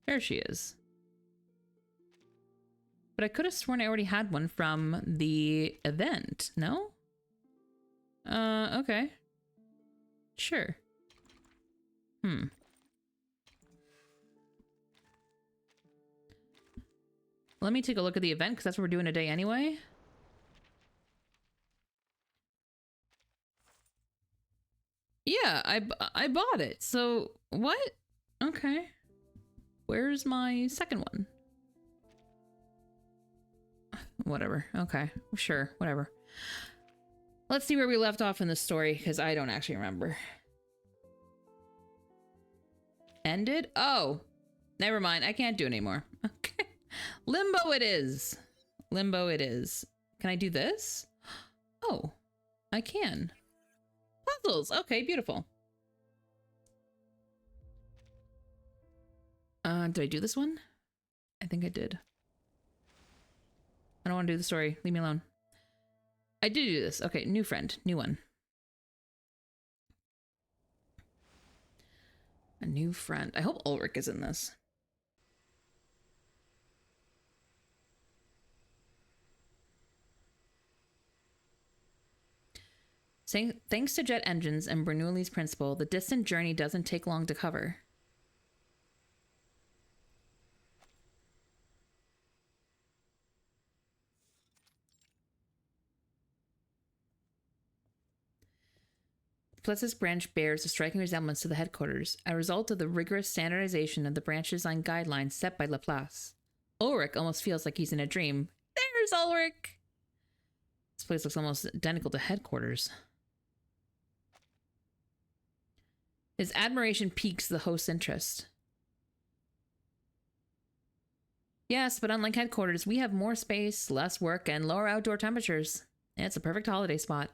There she is. But I could have sworn I already had one from the event, no? Okay. Sure. Let me take a look at the event because that's what we're doing today anyway. Yeah, I bought it. So what? Okay. Where's my second one? Whatever. Okay. Sure. Whatever. Let's see where we left off in the story because I don't actually remember. Ended? Oh. Never mind. I can't do it anymore. Okay. Limbo it is. Limbo it is. Can I do this? Oh. I can. Puzzles. Okay, beautiful. Did I do this one? I think I did. I don't want to do the story. Leave me alone. I did do this. Okay, new friend. New one. A new friend. I hope Ulrich is in this. Thanks to jet engines and Bernoulli's principle, the distant journey doesn't take long to cover. The Plessis branch bears a striking resemblance to the headquarters, a result of the rigorous standardization of the branch design guidelines set by Laplace. Ulrich almost feels like he's in a dream. There's Ulrich! This place looks almost identical to headquarters. His admiration piques the host's interest. Yes, but unlike headquarters, we have more space, less work, and lower outdoor temperatures. It's a perfect holiday spot.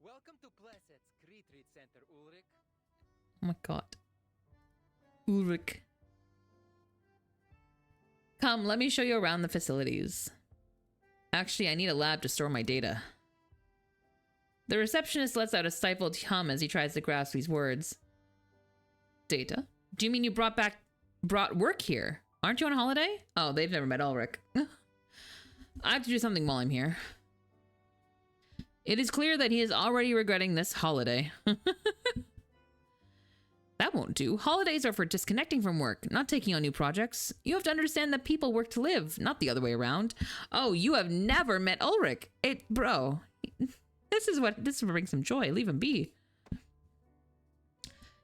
Welcome to Plesset's Retreat Center, Ulrich. Oh my god. Ulrich. Come, let me show you around the facilities. Actually, I need a lab to store my data. The receptionist lets out a stifled hum as he tries to grasp these words. Data? Do you mean you brought work here? Aren't you on holiday? Oh, they've never met Ulrich. I have to do something while I'm here. It is clear that he is already regretting this holiday. That won't do. Holidays are for disconnecting from work, not taking on new projects. You have to understand that people work to live, not the other way around. Oh, you have never met Ulrich. Bro, this is what brings him joy. Leave him be.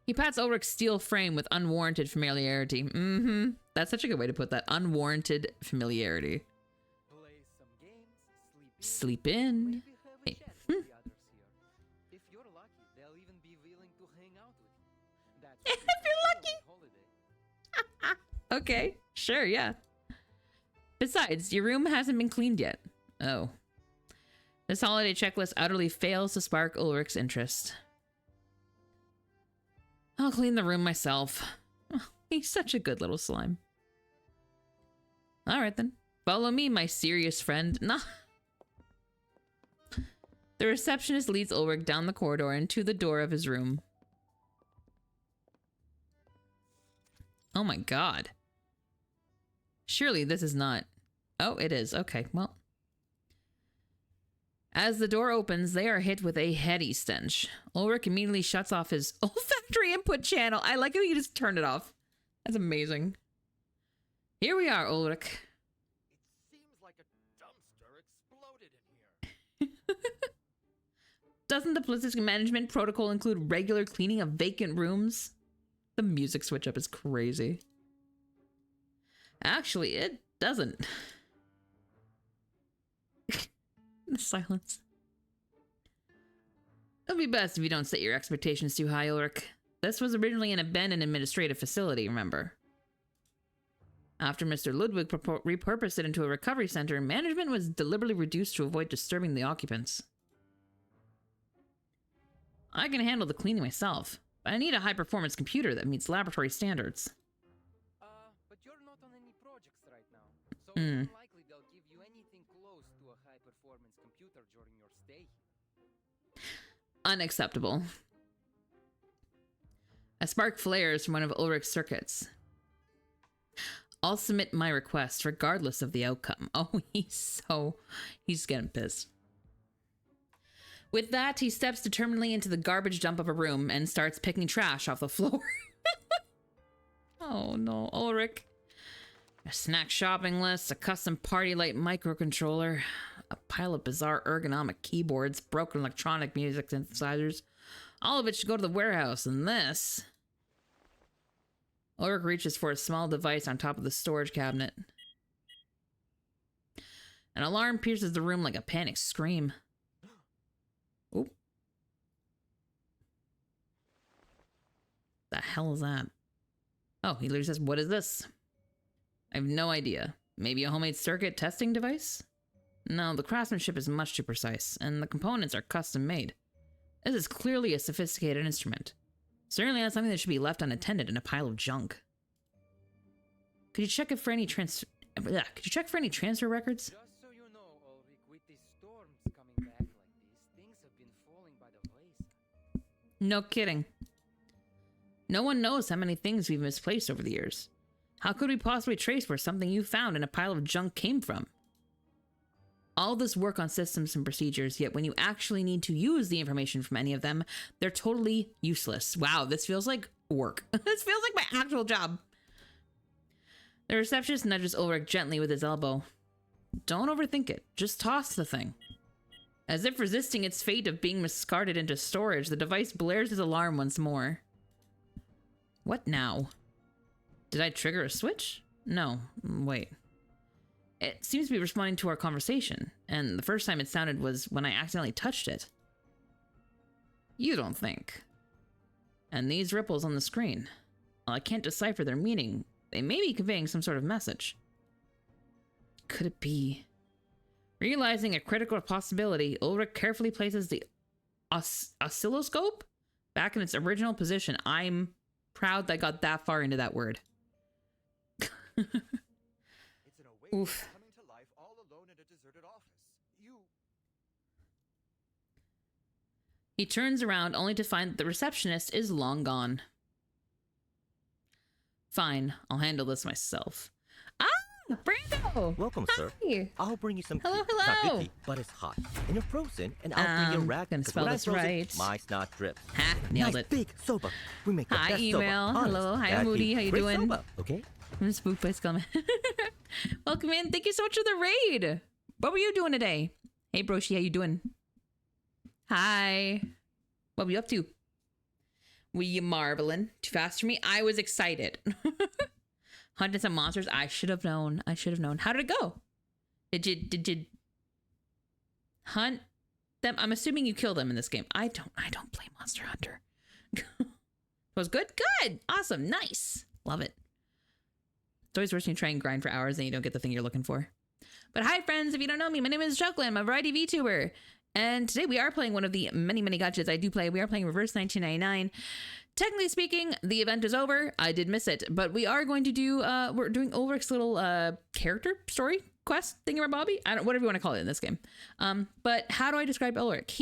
He pats Ulrich's steel frame with unwarranted familiarity. Mm-hmm. That's such a good way to put that. Unwarranted familiarity. Play some games, sleep in. Sleep in. Maybe have a chat with the others here. If you're lucky, they'll even be willing to hang out with you. That's If you're lucky. holiday. Okay, sure, yeah. Besides, your room hasn't been cleaned yet. Oh. This holiday checklist utterly fails to spark Ulrich's interest. I'll clean the room myself. Oh, he's such a good little slime. Alright then. Follow me, my serious friend. Nah. The receptionist leads Ulrich down the corridor and to the door of his room. Oh my god. Surely this is not... Oh, it is. Okay, well. As the door opens, they are hit with a heady stench. Ulrich immediately shuts off his olfactory input channel. I like how you just turned it off. That's amazing. Here we are, Ulrich. It seems like a dumpster exploded in here. Doesn't the Plessis management protocol include regular cleaning of vacant rooms? The music switch up is crazy. Actually, it doesn't. The silence. It'll be best if you don't set your expectations too high, Ulrich. This was originally an abandoned administrative facility, remember? After Mr. Ludwig repurposed it into a recovery center, management was deliberately reduced to avoid disturbing the occupants. I can handle the cleaning myself, but I need a high-performance computer that meets laboratory standards. But you're not on any projects right now, so it's unlikely they'll give you anything close to a high-performance computer during your stay. Unacceptable. A spark flares from one of Ulrich's circuits. I'll submit my request regardless of the outcome. Oh, he's getting pissed. With that, he steps determinedly into the garbage dump of a room and starts picking trash off the floor. Oh no, Ulrich. A snack shopping list, a custom party light microcontroller, a pile of bizarre ergonomic keyboards, broken electronic music synthesizers. All of it should go to the warehouse, and this... Ulrich reaches for a small device on top of the storage cabinet. An alarm pierces the room like a panicked scream. Oop. The hell is that? Oh, he literally says, what is this? I have no idea. Maybe a homemade circuit testing device? No, the craftsmanship is much too precise, and the components are custom made. This is clearly a sophisticated instrument. Certainly not something that should be left unattended in a pile of junk. Could you check for any transfer records? Just so you know, Ulrich, with these storms coming back like this, things have been falling by the wayside. No kidding. No one knows how many things we've misplaced over the years. How could we possibly trace where something you found in a pile of junk came from? All this work on systems and procedures, yet when you actually need to use the information from any of them, they're totally useless. Wow, this feels like work. This feels like my actual job. The receptionist nudges Ulrich gently with his elbow. Don't overthink it. Just toss the thing. As if resisting its fate of being discarded into storage, the device blares its alarm once more. What now? Did I trigger a switch? No, wait. It seems to be responding to our conversation, and the first time it sounded was when I accidentally touched it. You don't think. And these ripples on the screen, well, I can't decipher their meaning. They may be conveying some sort of message. Could it be? Realizing a critical possibility, Ulrich carefully places the oscilloscope back in its original position. I'm proud that I got that far into that word. It's an awakening Oof. coming to life all alone in a deserted office. He turns around only to find that the receptionist is long gone. Fine, I'll handle this myself. Ah, Brando! Welcome, sir. Hi. I'll bring you some Hello, tea. It's not hello. good tea, but it's hot. And you're frozen, and I'll bring you a rag. Gonna 'cause spell when I this frozen, right. my snot drips. Ha, nailed Nice it. big soba. We make the Hi, best email. soba. Honest. Hello. Hi, Bad Moody. tea. How you Great doing? soba, okay? I'm spooked by Skullman. Welcome in. Thank you so much for the raid. What were you doing today? Hey, Broshi, how you doing? Hi. What were you up to? Were you marveling? Too fast for me? I was excited. Hunted some monsters. I should have known. I should have known. How did it go? Did you hunt them? I'm assuming you kill them in this game. I don't play Monster Hunter. Was good? Good. Awesome. Nice. Love it. It's always worse when you try and grind for hours and you don't get the thing you're looking for. But hi, friends. If you don't know me, my name is Chuckland. I'm a variety VTuber. And today we are playing one of the many, many gachas I do play. We are playing Reverse 1999. Technically speaking, the event is over. I did miss it. But we are going to do, we're doing Ulrich's little character story quest thingamabobby. I don't, whatever you want to call it in this game. But how do I describe Ulrich?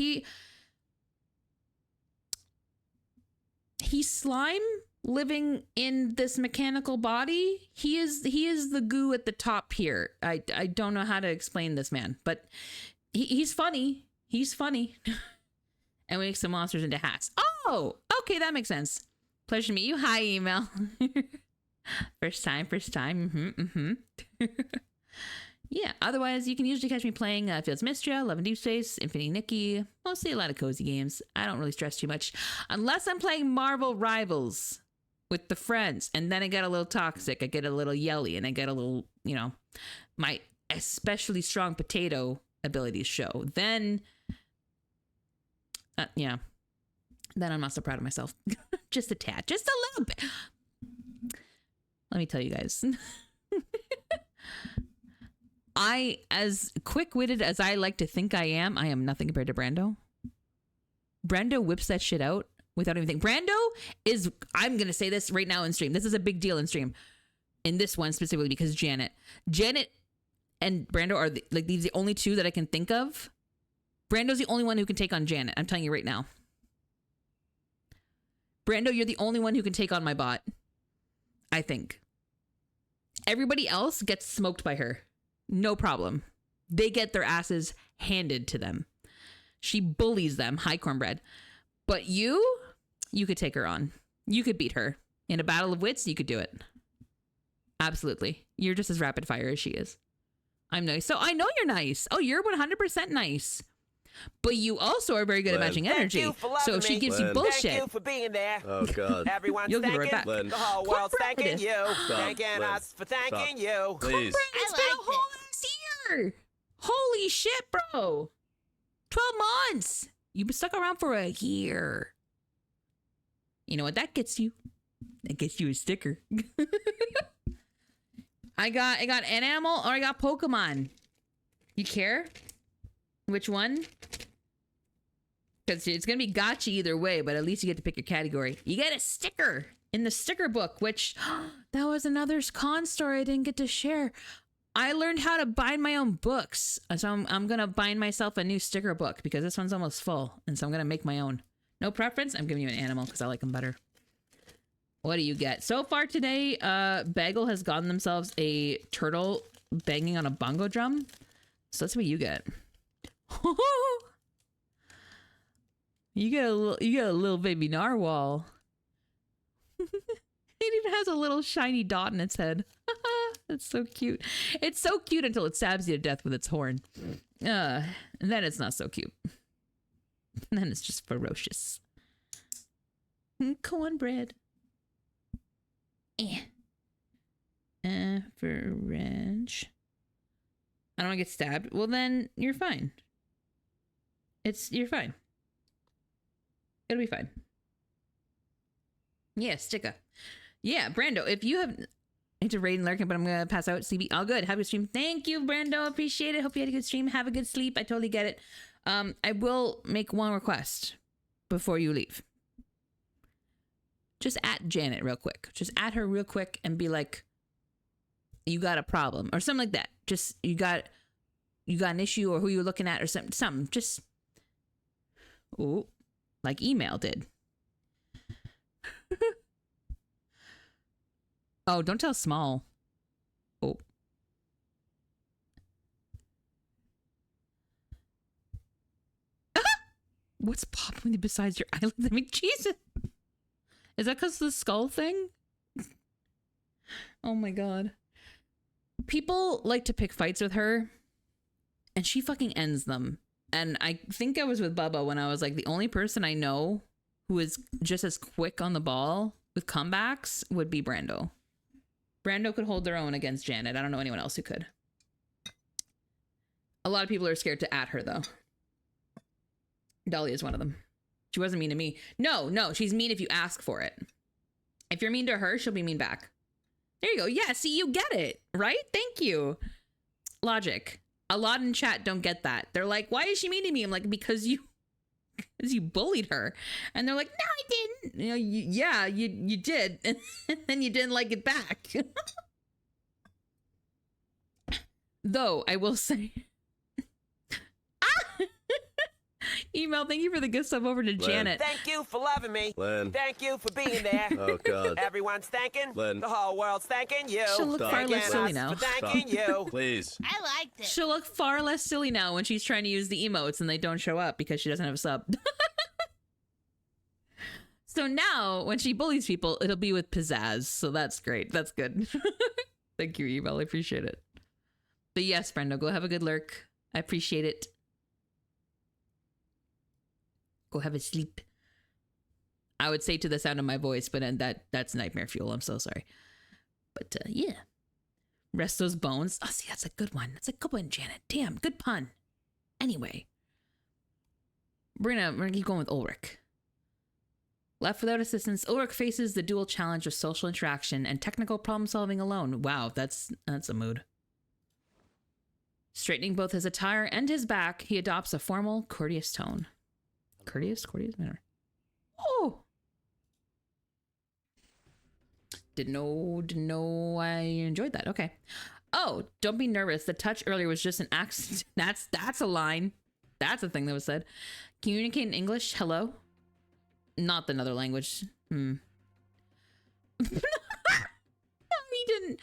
He's slime living in this mechanical body. He is the goo at the top here. I don't know how to explain this man, but he's funny. He's funny. And we make some monsters into hats. Oh, okay, that makes sense. Pleasure to meet you. Hi, email. First time. Yeah, otherwise, you can usually catch me playing Fields Mistria, Love and Deep Space, Infinity Nikki, mostly a lot of cozy games. I don't really stress too much. Unless I'm playing Marvel Rivals with the friends, and then I get a little toxic, I get a little yelly, and I get a little, my especially strong potato abilities show. Then, then I'm not so proud of myself. Just a tad, just a little bit. Let me tell you guys. As quick-witted as I like to think I am nothing compared to Brando. Brando whips that shit out without anything. Brando is, I'm going to say this right now in stream. This is a big deal in stream. In this one specifically because Janet and Brando are these the only two that I can think of. Brando's the only one who can take on Janet. I'm telling you right now. Brando, you're the only one who can take on my bot. I think. Everybody else gets smoked by her. No problem. They get their asses handed to them. She bullies them. Hi, cornbread. But you could take her on. You could beat her. In a battle of wits, you could do it. Absolutely. You're just as rapid fire as she is. I'm nice. So I know you're nice. Oh, you're 100% nice. But you also are very good at Len. matching Thank energy. you for loving So if she me. gives you Len. bullshit, Thank you for being there. Oh, God. Everyone's You'll give her it thanking. back. Len. The whole world's Corporate. thanking you. Stop. Thanking Len. us for thanking you. Please. it's been a whole ass year. Holy shit, bro. 12 months. You've been stuck around for a year. You know what that gets you? That gets you a sticker. I got an animal or I got Pokemon. You care? Which one? Because it's going to be gotcha either way, but at least you get to pick your category. You get a sticker in the sticker book, which that was another con story I didn't get to share. I learned how to bind my own books. So I'm going to bind myself a new sticker book because this one's almost full. And so I'm going to make my own. No preference. I'm giving you an animal because I like them better. What do you get? So far today, Bagel has gotten themselves a turtle banging on a bongo drum. So that's what you get. You get a little baby narwhal. It even has a little shiny dot in its head. That's so cute. It's so cute until it stabs you to death with its horn. And then it's not so cute. And then it's just ferocious. Cornbread. For ranch. I don't want to get stabbed. Well, then you're fine. You're fine. It'll be fine. Yeah, sticka. Yeah, Brando, if you have... I need to raid and lurking, but I'm going to pass out. CB, all good. Have a good stream. Thank you, Brando. Appreciate it. Hope you had a good stream. Have a good sleep. I totally get it. I will make one request before you leave. Just at Janet real quick. Just at her real quick and be like, you got a problem or something like that. Just, you got an issue or who you're looking at or something. Just, ooh, like email did. Oh, don't tell Small. Oh. What's popping besides your eyelids? I mean, Jesus. Is that because of the skull thing? Oh my God. People like to pick fights with her, and she fucking ends them. And I think I was with Bubba when I was like, the only person I know who is just as quick on the ball with comebacks would be Brando. Brando could hold their own against Janet. I don't know anyone else who could. A lot of people are scared to at her, though. Dolly is one of them. She wasn't mean to me. No, she's mean if you ask for it. If you're mean to her, she'll be mean back. There you go. Yeah, see, you get it, right? Thank you. Logic. A lot in chat don't get that. They're like, why is she mean to me? I'm like, because you bullied her. And they're like, no, I didn't. You know, you did. And then you didn't like it back. Though, I will say... Email, thank you for the gift sub over to Len. Janet. Thank you for loving me. Len. Thank you for being there. Oh, God. Everyone's thanking. Len. The whole world's thanking you. She'll look Stop. far less Thanking silly us now. for thanking you. Please. I liked it. She'll look far less silly now when she's trying to use the emotes and they don't show up because she doesn't have a sub. So now, when she bullies people, it'll be with pizzazz. So that's great. That's good. Thank you, email. I appreciate it. But yes, Brendo, go have a good lurk. I appreciate it. Go have a sleep. I would say to the sound of my voice, but that's nightmare fuel. I'm so sorry. But yeah. Rest those bones. Oh, see, that's a good one. That's a good one, Janet. Damn, good pun. Anyway. We're gonna keep going with Ulrich. Left without assistance, Ulrich faces the dual challenge of social interaction and technical problem solving alone. Wow, that's a mood. Straightening both his attire and his back, he adopts a formal, courteous tone. Courteous manner. Oh! Didn't know I enjoyed that. Okay. Oh, don't be nervous. The touch earlier was just an accident. That's a line. That's a thing that was said. Communicate in English. Hello? Not the other language. No, he didn't.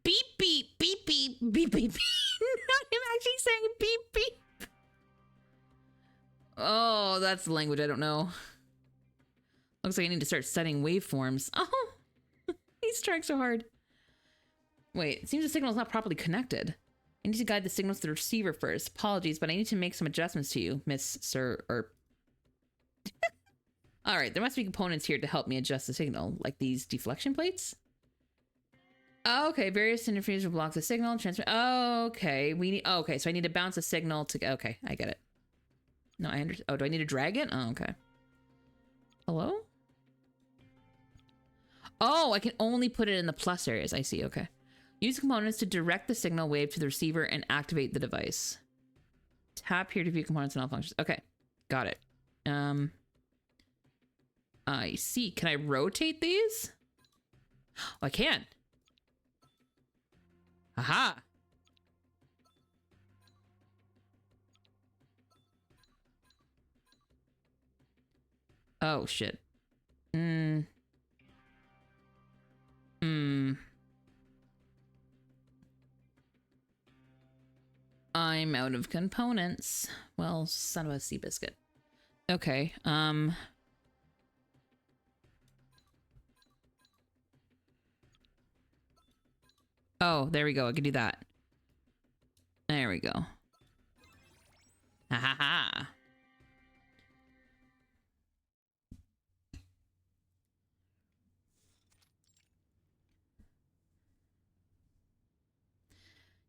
Beep, beep, beep, beep, beep, beep, beep. Not him actually saying beep, beep. Oh, that's the language I don't know. Looks like I need to start studying waveforms. Oh, he's trying so hard. Wait, it seems the signal is not properly connected. I need to guide the signals to the receiver first. Apologies, but I need to make some adjustments to you, Miss Sir or Alright, there must be components here to help me adjust the signal, like these deflection plates. Oh, okay, various interferes will block the signal, transmit. Oh, okay, we need. Oh, okay, so I need to bounce a signal to. Okay, I get it. No, I understand. Oh, do I need to drag it? Oh, okay. Hello? Oh, I can only put it in the plus areas. I see. Okay. Use components to direct the signal wave to the receiver and activate the device. Tap here to view components and all functions. Okay, got it. I see. Can I rotate these? Oh, I can. Aha. Oh, shit. I'm out of components. Well, son of a sea biscuit. Okay, oh, there we go. I can do that. There we go. Ha ha ha.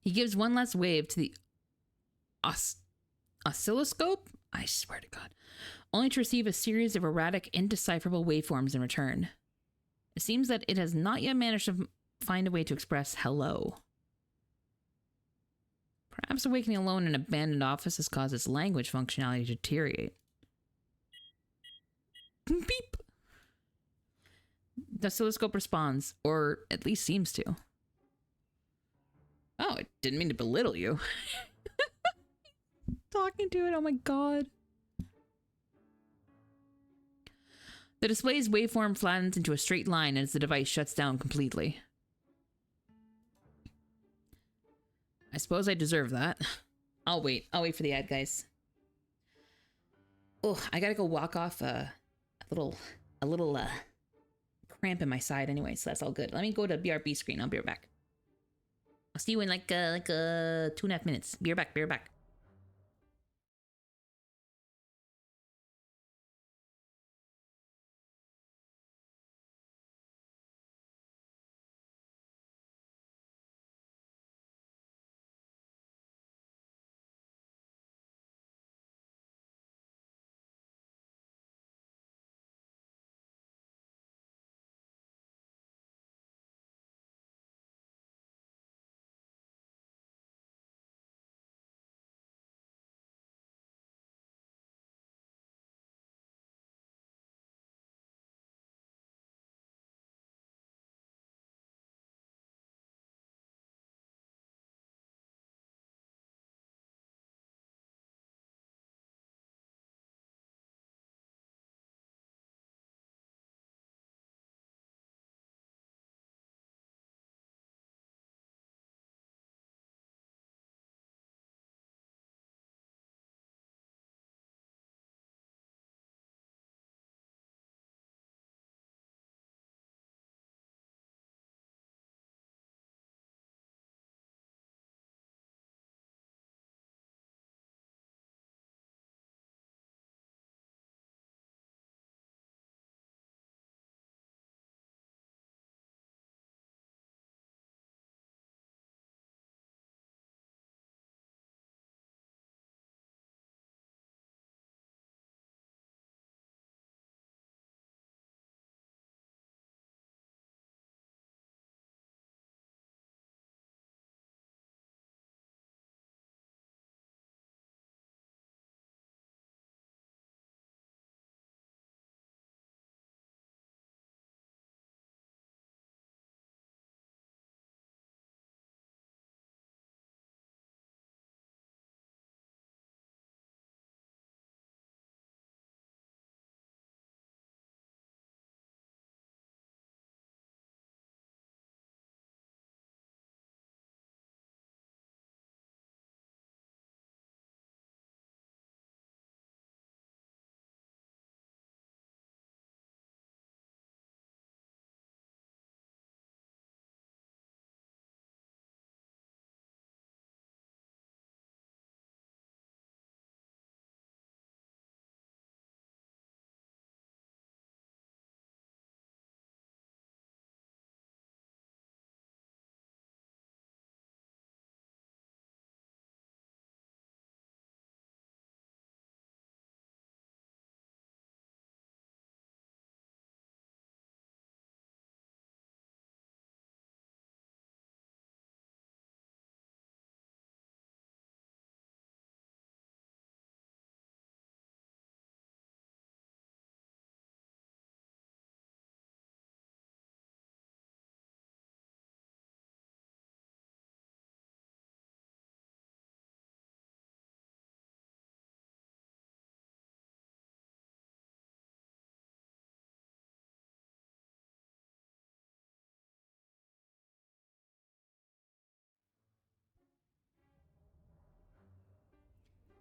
He gives one last wave to the oscilloscope? I swear to God. Only to receive a series of erratic, indecipherable waveforms in return. It seems that it has not yet managed to find a way to express hello. Perhaps awakening alone in an abandoned office has caused its language functionality to deteriorate. Beep! The oscilloscope responds, or at least seems to. Oh, I didn't mean to belittle you. Talking to it, oh my god. The display's waveform flattens into a straight line as the device shuts down completely. I suppose I deserve that. I'll wait for the ad, guys. Oh, I gotta go walk off a little cramp in my side anyway, so that's all good. Let me go to BRB screen. I'll be right back. I'll see you in like 2.5 minutes. Be right back.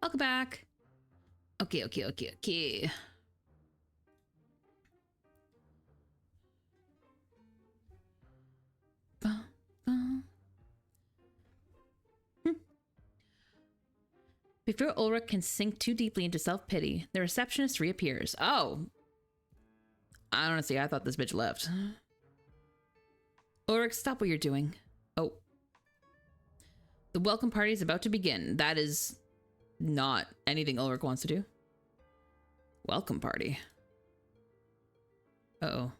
Welcome back. Okay. Before Ulrich can sink too deeply into self-pity, the receptionist reappears. Oh. Honestly, I thought this bitch left. Ulrich, stop what you're doing. Oh. The welcome party is about to begin. That is not anything Ulrich wants to do. Welcome party. Uh-oh.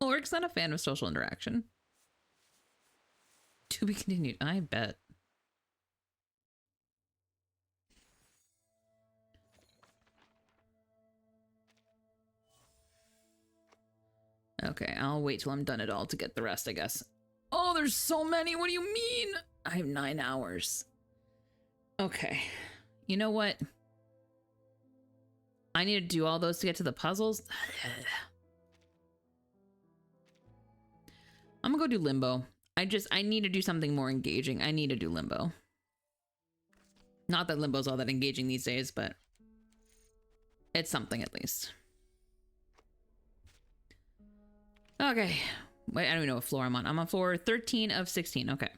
Ulrich's not a fan of social interaction. To be continued, I bet. Okay, I'll wait till I'm done it all to get the rest, I guess. Oh, there's so many. What do you mean? I have 9 hours. Okay. You know what? I need to do all those to get to the puzzles. I'm gonna go do Limbo. I need to do something more engaging. I need to do Limbo. Not that Limbo's all that engaging these days, but it's something at least. Okay. Wait, I don't even know what floor I'm on. I'm on floor 13 of 16. Okay.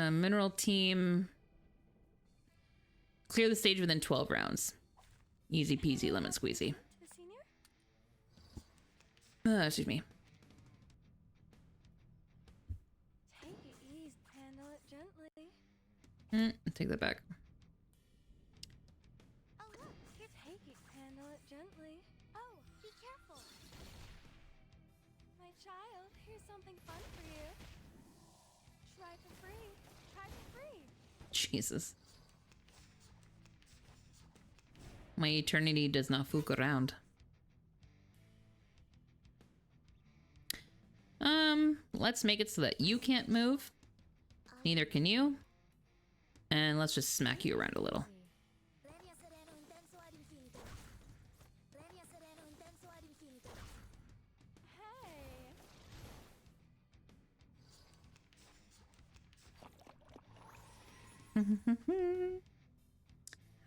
Mineral team. Clear the stage within 12 rounds. Easy peasy, lemon squeezy. Excuse me. Take it easy, handle it gently. Take that back. Oh, look, here, take it, handle it gently. Oh, be careful. My child, here's something fun for you. Try for free. Try for free. Jesus. My eternity does not fook around. Let's make it so that you can't move. Neither can you. And let's just smack you around a little.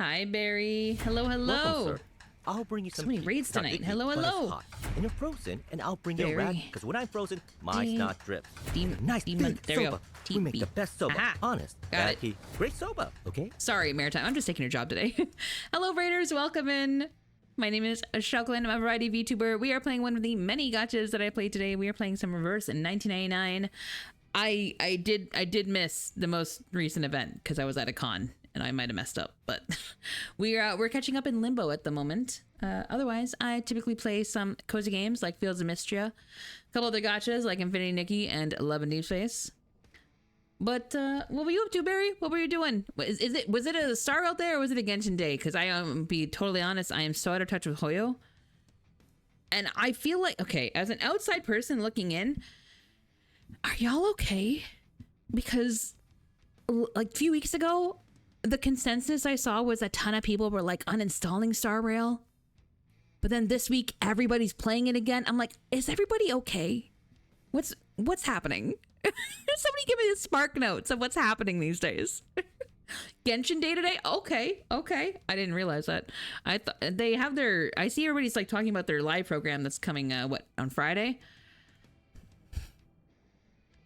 Hi, Barry. Hello, hello. Welcome, sir. I'll bring you some So many tea. raids Not tonight. liquid, Hello, but it's hello. hot. And you're frozen, and I'll bring you a rag, Very because when I'm frozen, my deep- snot drips. deep- Nice deep- big there we go. soba. We make the Deep- best soba. Aha. Honest. Got Bad it. tea. Great soba, okay? Sorry, Maritime. I'm just taking your job today. Hello, Raiders. Welcome in. My name is Shuklin. I'm a variety VTuber. We are playing one of the many gachas that I played today. We are playing some Reverse in 1999. I did miss the most recent event because I was at a con and I might have messed up, but we're catching up in Limbo at the moment. Otherwise, I typically play some cozy games like Fields of Mystria, a couple other gachas like Infinity Nikki and Love and Deep Space. But what were you up to, Barry? What were you doing? Was it a star out there or was it a Genshin day? Because be totally honest, I am so out of touch with Hoyo. And I feel like, okay, as an outside person looking in, are y'all okay? Because like a few weeks ago, the consensus I saw was a ton of people were like uninstalling Star Rail. But then this week, everybody's playing it again. I'm like, is everybody okay? What's happening? Somebody give me the spark notes of what's happening these days. Genshin day today? Okay. I didn't realize that. I thought they have I see everybody's like talking about their live program that's coming, on Friday?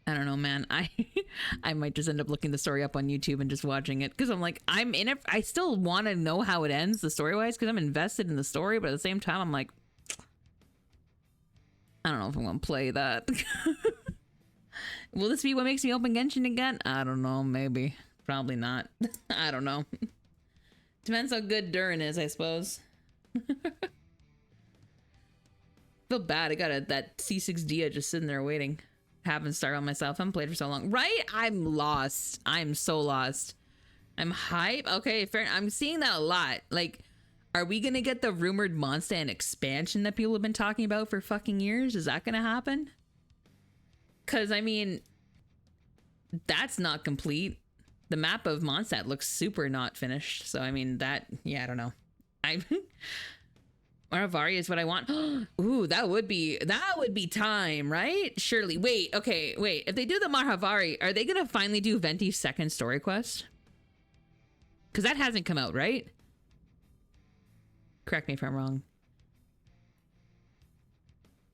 I don't know, man. I might just end up looking the story up on YouTube and just watching it because I'm like, I'm in it. I still want to know how it ends, the story wise, because I'm invested in the story, but at the same time, I'm like, I don't know if I'm gonna play that. Will this be what makes me open Genshin again? I don't know. Maybe. Probably not. I don't know. Depends how good Durin is, I suppose. Feel bad. I got that C6 Dia just sitting there waiting. Haven't started on myself. I haven't played for so long. Right? I'm lost. I'm so lost. I'm hype. Okay, fair. I'm seeing that a lot. Like, are we gonna get the rumored Mondstadt expansion that people have been talking about for fucking years? Is that gonna happen? Because, I mean, that's not complete. The map of Mondstadt looks super not finished. So, I mean, I don't know. Maravari is what I want. Ooh, that would be time, right? Surely. Wait. If they do the Mahavari, are they gonna finally do Venti's second story quest? Because that hasn't come out, right? Correct me if I'm wrong.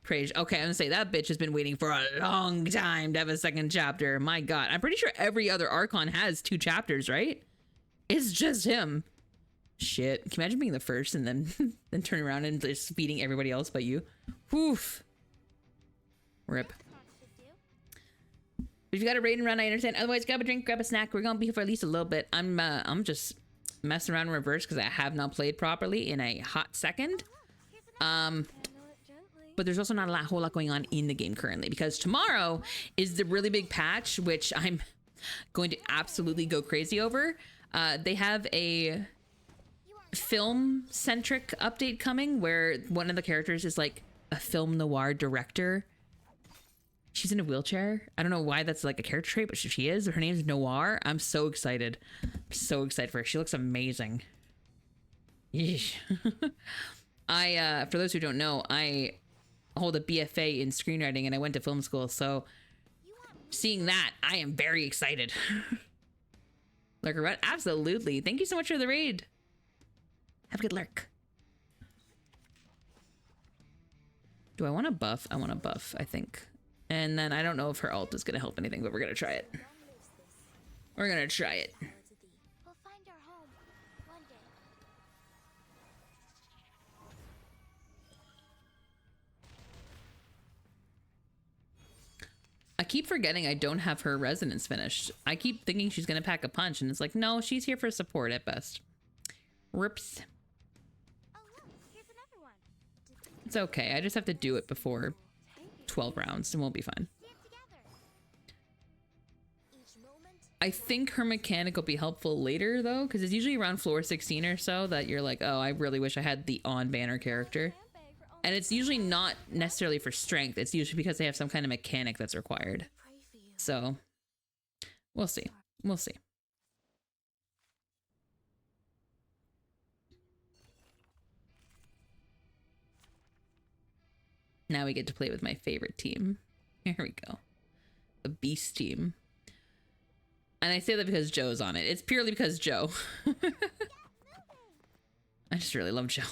Praise. Okay, I'm gonna say that bitch has been waiting for a long time to have a second chapter. My God, I'm pretty sure every other Archon has 2 chapters, right? It's just him. Shit. Can you imagine being the first and then then turn around and just beating everybody else but you? Woof. Rip. If you got a raid and run, I understand. Otherwise, grab a drink, grab a snack. We're gonna be here for at least a little bit. I'm just messing around in reverse because I have not played properly in a hot second. But there's also not a whole lot going on in the game currently because tomorrow is the really big patch, which I'm going to absolutely go crazy over. They have a film-centric update coming where one of the characters is like a film noir director. She's in a wheelchair. I don't know why that's like a character trait, but she is. Her name's Noir. I'm so excited. I'm so excited for her. She looks amazing. Yeesh. For those who don't know, I hold a BFA in screenwriting and I went to film school. So seeing that, I am very excited. Lurker Rut, absolutely. Thank you so much for the raid. Have a good lurk. Do I want to buff? I want to buff, I think. And then I don't know if her ult is going to help anything, but we're going to try it. We're going to try it. We'll find our home one day. I keep forgetting I don't have her resonance finished. I keep thinking she's going to pack a punch, and it's like, no, she's here for support at best. Rips. Oh, look, here's another one. It's okay. I just have to do it before 12 rounds, and we'll be fine. Stand together. Each moment. I think her mechanic will be helpful later, though, because it's usually around floor 16 or so that you're like, oh, I really wish I had the on-banner character. And it's usually not necessarily for strength. It's usually because they have some kind of mechanic that's required. Pray for you. So, we'll see. We'll see. Now we get to play with my favorite team. Here we go. The Beast team. And I say that because Joe's on it. It's purely because Joe. I just really love Joe.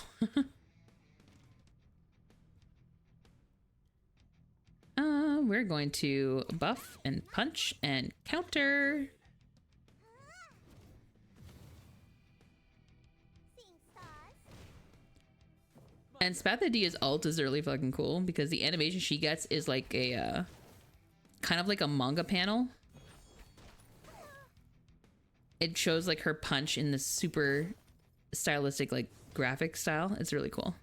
We're going to buff and punch and counter. Seeing stars. And Spathadia's ult is really fucking cool because the animation she gets is like a kind of like a manga panel. It shows like her punch in this super stylistic like graphic style. It's really cool.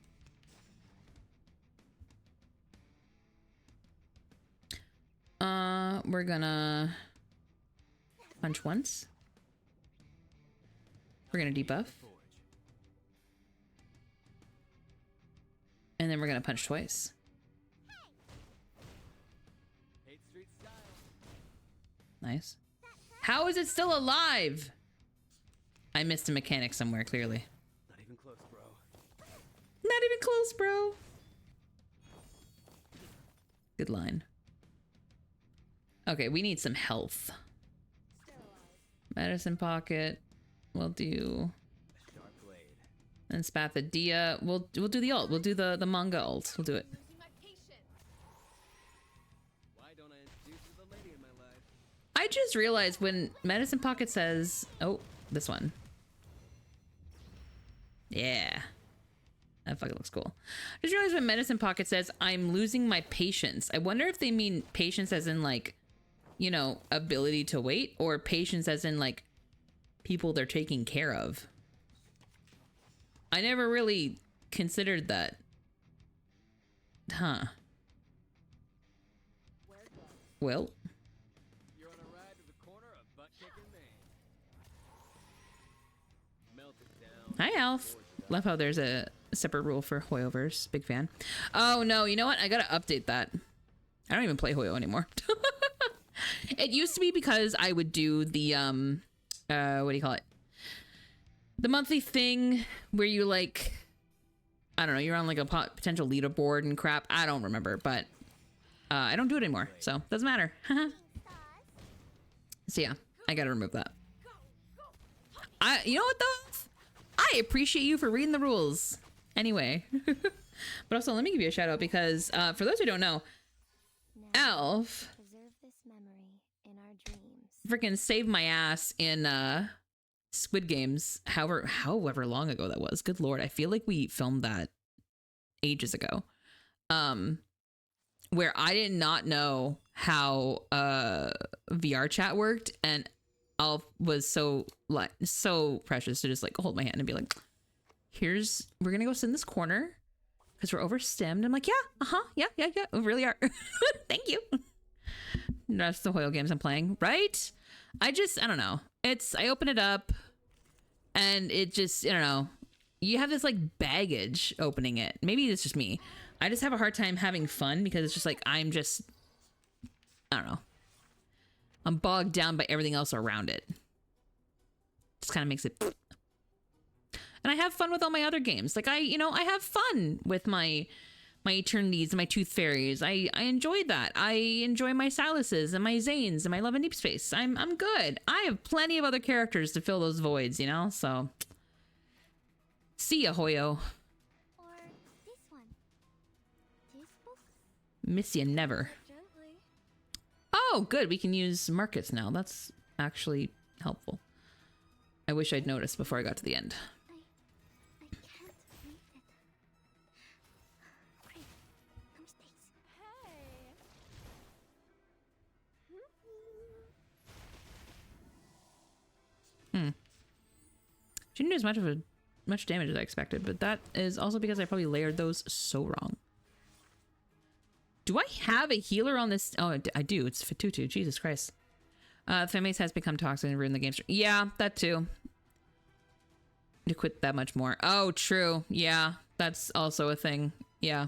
We're gonna punch once. We're gonna debuff. And then we're gonna punch twice. Nice. How is it still alive? I missed a mechanic somewhere, clearly. Not even close, bro. Not even close, bro. Good line. Okay, we need some health. Medicine pocket. We'll do. And Spathadia. We'll do the ult. We'll do the manga ult. We'll do it. I just realized when Medicine Pocket says, oh, this one. Yeah. That fucking looks cool. I just realized when Medicine Pocket says, I'm losing my patience. I wonder if they mean patience as in like, you know, ability to wait, or patience as in like people they're taking care of. I never really considered that. Huh. Well. You're on a ride to the corner of butt kicking Maine. Melt it down. Hi, Alf. Love how there's a separate rule for Hoyoverse. Big fan. Oh, no. You know what? I gotta update that. I don't even play Hoyo anymore. It used to be because I would do the, what do you call it? The monthly thing where you, like, I don't know, you're on like a potential leaderboard and crap. I don't remember, but I don't do it anymore, so doesn't matter. So yeah, I gotta remove that. You know what though? I appreciate you for reading the rules. Anyway. But also, let me give you a shout out because for those who don't know, Elf Preserve this memory in our dreams. freaking saved my ass in Squid Games, however long ago that was. Good lord, I feel like we filmed that ages ago. Where I did not know how VR chat worked, and Elf was so precious to just like hold my hand and be like, we're gonna go sit in this corner because we're overstimmed. I'm like, yeah, we really are. Thank you. That's the Hoyle games I'm playing, right? I don't know. I open it up and it just, I don't know. You have this like baggage opening it. Maybe it's just me. I just have a hard time having fun because it's just like, I don't know. I'm bogged down by everything else around it. Just kind of makes it. And I have fun with all my other games. Like I have fun with my Eternities and my Tooth Fairies. I enjoy that. I enjoy my Saluses and my Zanes and my Love and Deep Space. I'm good. I have plenty of other characters to fill those voids, so. See ya, Hoyo. Or this one. This book? Miss ya never. Gently. Oh, good. We can use markets now. That's actually helpful. I wish I'd noticed before I got to the end. I can't read it. Great. No mistakes. Hey. Didn't do as much damage as I expected, but that is also because I probably layered those so wrong. Do I have a healer on this? Oh, I do. It's Fatutu. Jesus Christ. Fanbase has become toxic and ruined the game. Yeah, that too. To quit that much more. Oh, true. Yeah, that's also a thing. Yeah.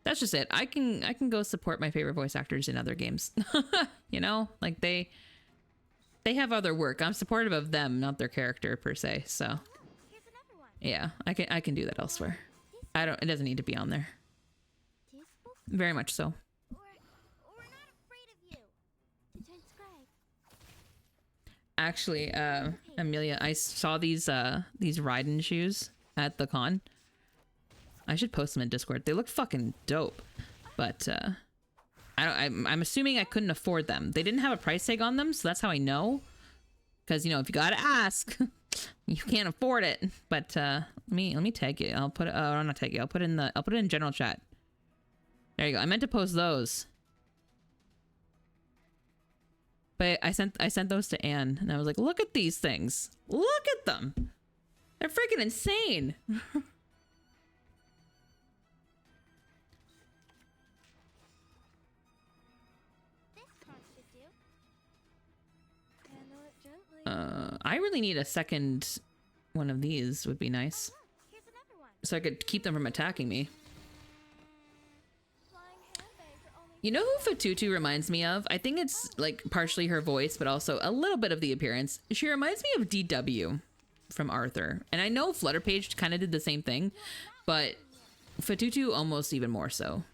That's just it. I can go support my favorite voice actors in other games. Like they have other work. I'm supportive of them, not their character per se. So Here's another one. yeah, I can do that elsewhere. It doesn't need to be on there. This book? Very much so. We're not afraid of you. To transcribe. Actually, Amelia, I saw these Raiden shoes at the con. I should post them in Discord. They look fucking dope. But I'm assuming I couldn't afford them. They didn't have a price tag on them, so that's how I know. Because if you gotta ask, you can't afford it. But let me tag you. I'll put it. I'll not tag you. I'll put it in general chat. There you go. I meant to post those. But I sent those to Anne, and I was like, look at these things. Look at them. They're freaking insane. This card should do. Handle it gently. I really need a second one of these. Would be nice, Look, here's another one. so I could keep them from attacking me. Flying handbags are only. You know who Fatutu reminds me of? I think it's like partially her voice, but also a little bit of the appearance. She reminds me of DW from Arthur. And I know Flutterpage kind of did the same thing, but Fatutu almost even more so.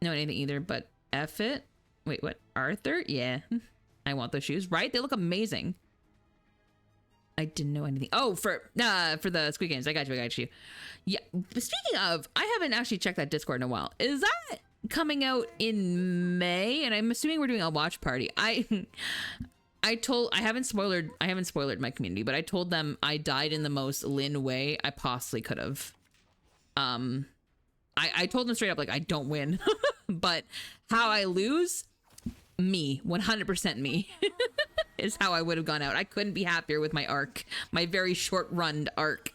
No, anything either, but F it. Wait, what? Arthur? Yeah. I want those shoes, right? They look amazing. I didn't know anything. Oh, for the Squid Games. I got you. Yeah. Speaking of, I haven't actually checked that Discord in a while. Is that coming out in May? And I'm assuming we're doing a watch party. I haven't spoiled my community, but I told them I died in the most Lin way I possibly could have. I told them straight up, like, I don't win. But how I lose, me, 100% me, is how I would have gone out. I couldn't be happier with my arc, my very short run arc.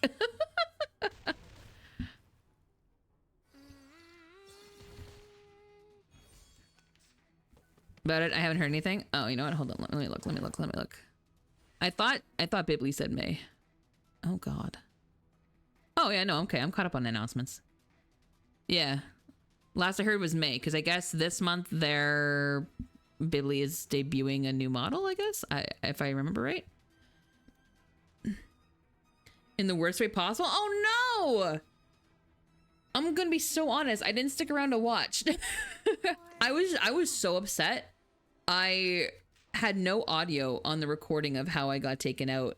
About it, I haven't heard anything. Oh, you know what? Hold on. Let me look. I thought Bibley said May. Oh God. Oh yeah, no, okay. I'm caught up on announcements. Yeah. Last I heard was May, because I guess this month their Bibley is debuting a new model, I guess. If I remember right. In the worst way possible? Oh no! I'm gonna be so honest. I didn't stick around to watch. I was so upset. I had no audio on the recording of how I got taken out,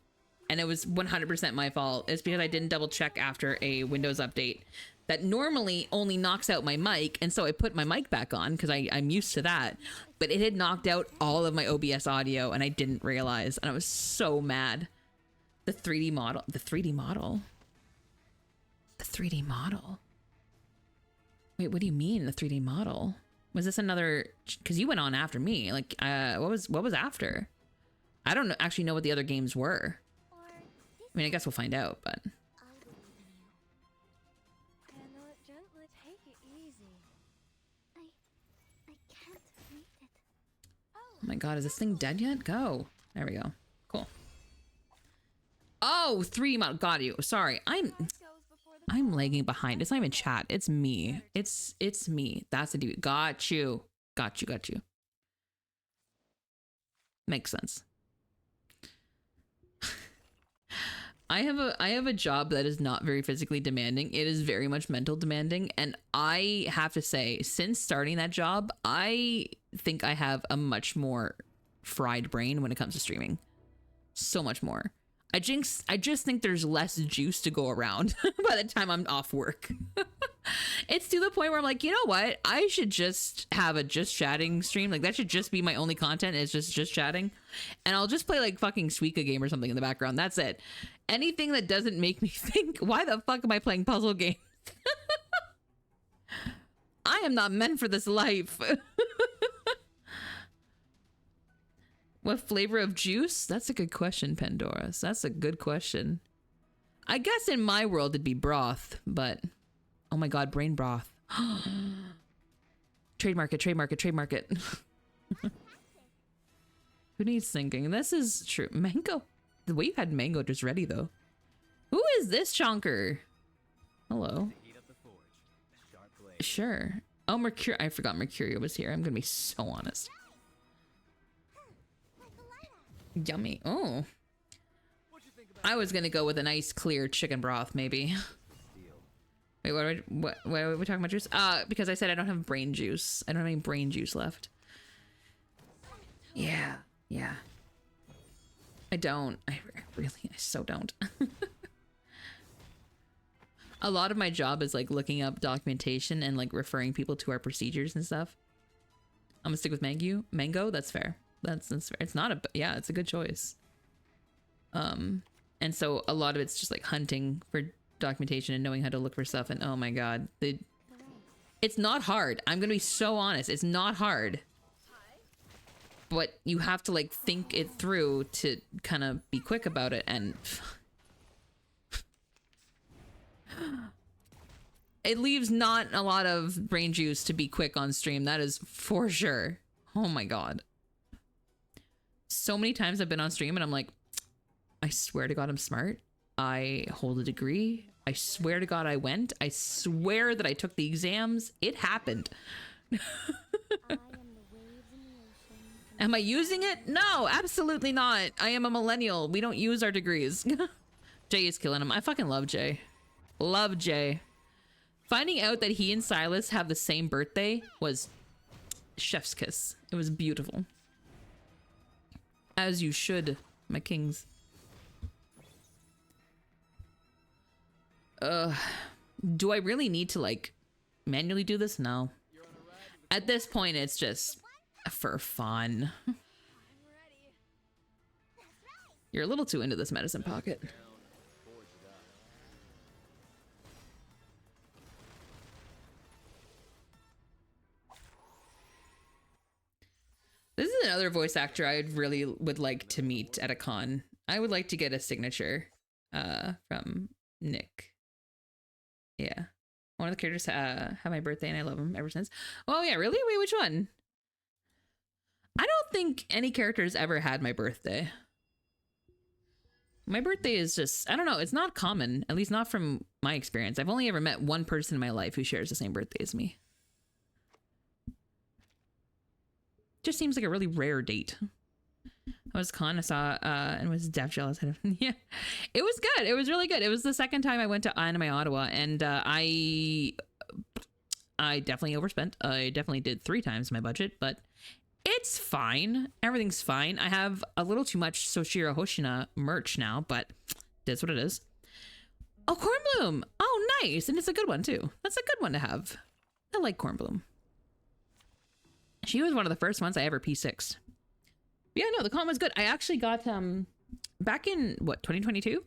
and it was 100% my fault. It's because I didn't double check after a Windows update that normally only knocks out my mic, and so I put my mic back on because I'm used to that, but it had knocked out all of my OBS audio, and I didn't realize, and I was so mad. The 3D model. Wait, what do you mean the 3D model? Was this another? Because you went on after me. Like, what was after? I don't actually know what the other games were. I mean, I guess we'll find out, but. Oh my god, is this thing dead yet? Go. There we go. Cool. Oh, 3D model. Got you. Sorry, I'm lagging behind. It's not even chat. It's me. It's me. That's the dude. Got you. Makes sense. I have a job that is not very physically demanding. It is very much mental demanding, and I have to say, since starting that job, I think I have a much more fried brain when it comes to streaming. So much more. I just think there's less juice to go around by the time I'm off work. It's to the point where I'm like, you know what? I should just have a just chatting stream. Like, that should just be my only content, is just chatting. And I'll just play like fucking Suika game or something in the background. That's it. Anything that doesn't make me think, why the fuck am I playing puzzle games? I am not meant for this life. What flavor of juice? That's a good question, Pandora's. That's a good question. I guess in my world it'd be broth, but oh my god, brain broth. Trademark it. Who needs thinking? This is true. Mango. The way you had mango just ready though. Who is this chonker? Hello. Sure. Oh, Mercurio. I forgot Mercurio was here. I'm gonna be so honest. Yummy. Oh. I was gonna go with a nice clear chicken broth, maybe. Wait, what are we talking about juice? Because I said I don't have brain juice. I don't have any brain juice left. Yeah. I don't. I so don't. A lot of my job is like looking up documentation and like referring people to our procedures and stuff. I'm gonna stick with mango. That's fair. That's fair. It's not it's a good choice. And so a lot of it's just like hunting for documentation and knowing how to look for stuff, and oh my god, it's not hard. I'm gonna be so honest, it's not hard, but you have to like think it through to kind of be quick about it, and it leaves not a lot of brain juice to be quick on stream, that is for sure. Oh my god. So many times I've been on stream and I'm like, I swear to god I'm smart. I hold a degree. I swear to god I went. I swear that I took the exams. It happened. Am I using it? No, absolutely not. I am a millennial. We don't use our degrees. Jay is killing him. I fucking love Jay. Love Jay. Finding out that he and Silas have the same birthday was chef's kiss. It was beautiful. As you should, my kings. Do I really need to like manually do this? No. At this point, it's just for fun. You're a little too into this medicine pocket. This is another voice actor I really would like to meet at a con. I would like to get a signature from Nick. Yeah. One of the characters have my birthday and I love him ever since. Oh yeah, really? Wait, which one? I don't think any characters ever had my birthday. My birthday is just, I don't know, it's not common, at least not from my experience. I've only ever met one person in my life who shares the same birthday as me. Just seems like a really rare date. I was con. I saw and was deaf jealous. Yeah, it was good. It was really good. It was the second time I went to Anime Ottawa, and I definitely overspent. I definitely did 3 times my budget, but it's fine. Everything's fine. I have a little too much Soshiro Hoshina merch now, but that's what it is. Oh, Cornbloom. Oh, nice. And it's a good one too. That's a good one to have. I like Cornbloom. She was one of the first ones I ever P6. Yeah, no, the con was good. I actually got back in 2022.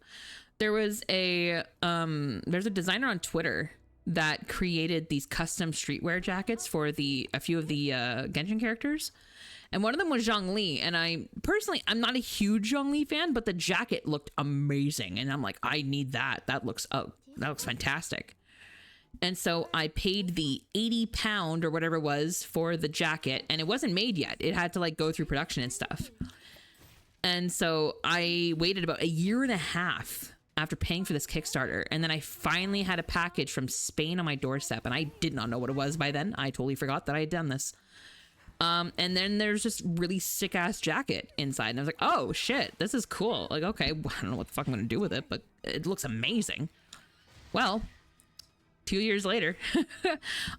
There was there's a designer on Twitter that created these custom streetwear jackets for a few of the Genshin characters, and one of them was Zhongli. And I'm not a huge Zhongli fan, but the jacket looked amazing, and I'm like, I need that. That looks fantastic. And so I paid the £80 or whatever it was for the jacket, and it wasn't made yet. It had to like go through production and stuff. And so I waited about a year and a half after paying for this Kickstarter, and then I finally had a package from Spain on my doorstep, and I did not know what it was by then. I totally forgot that I had done this. And then there's just really sick ass jacket inside, and I was like, oh shit, this is cool. Like, okay, I don't know what the fuck I'm gonna do with it, but it looks amazing. Well, 2 years later,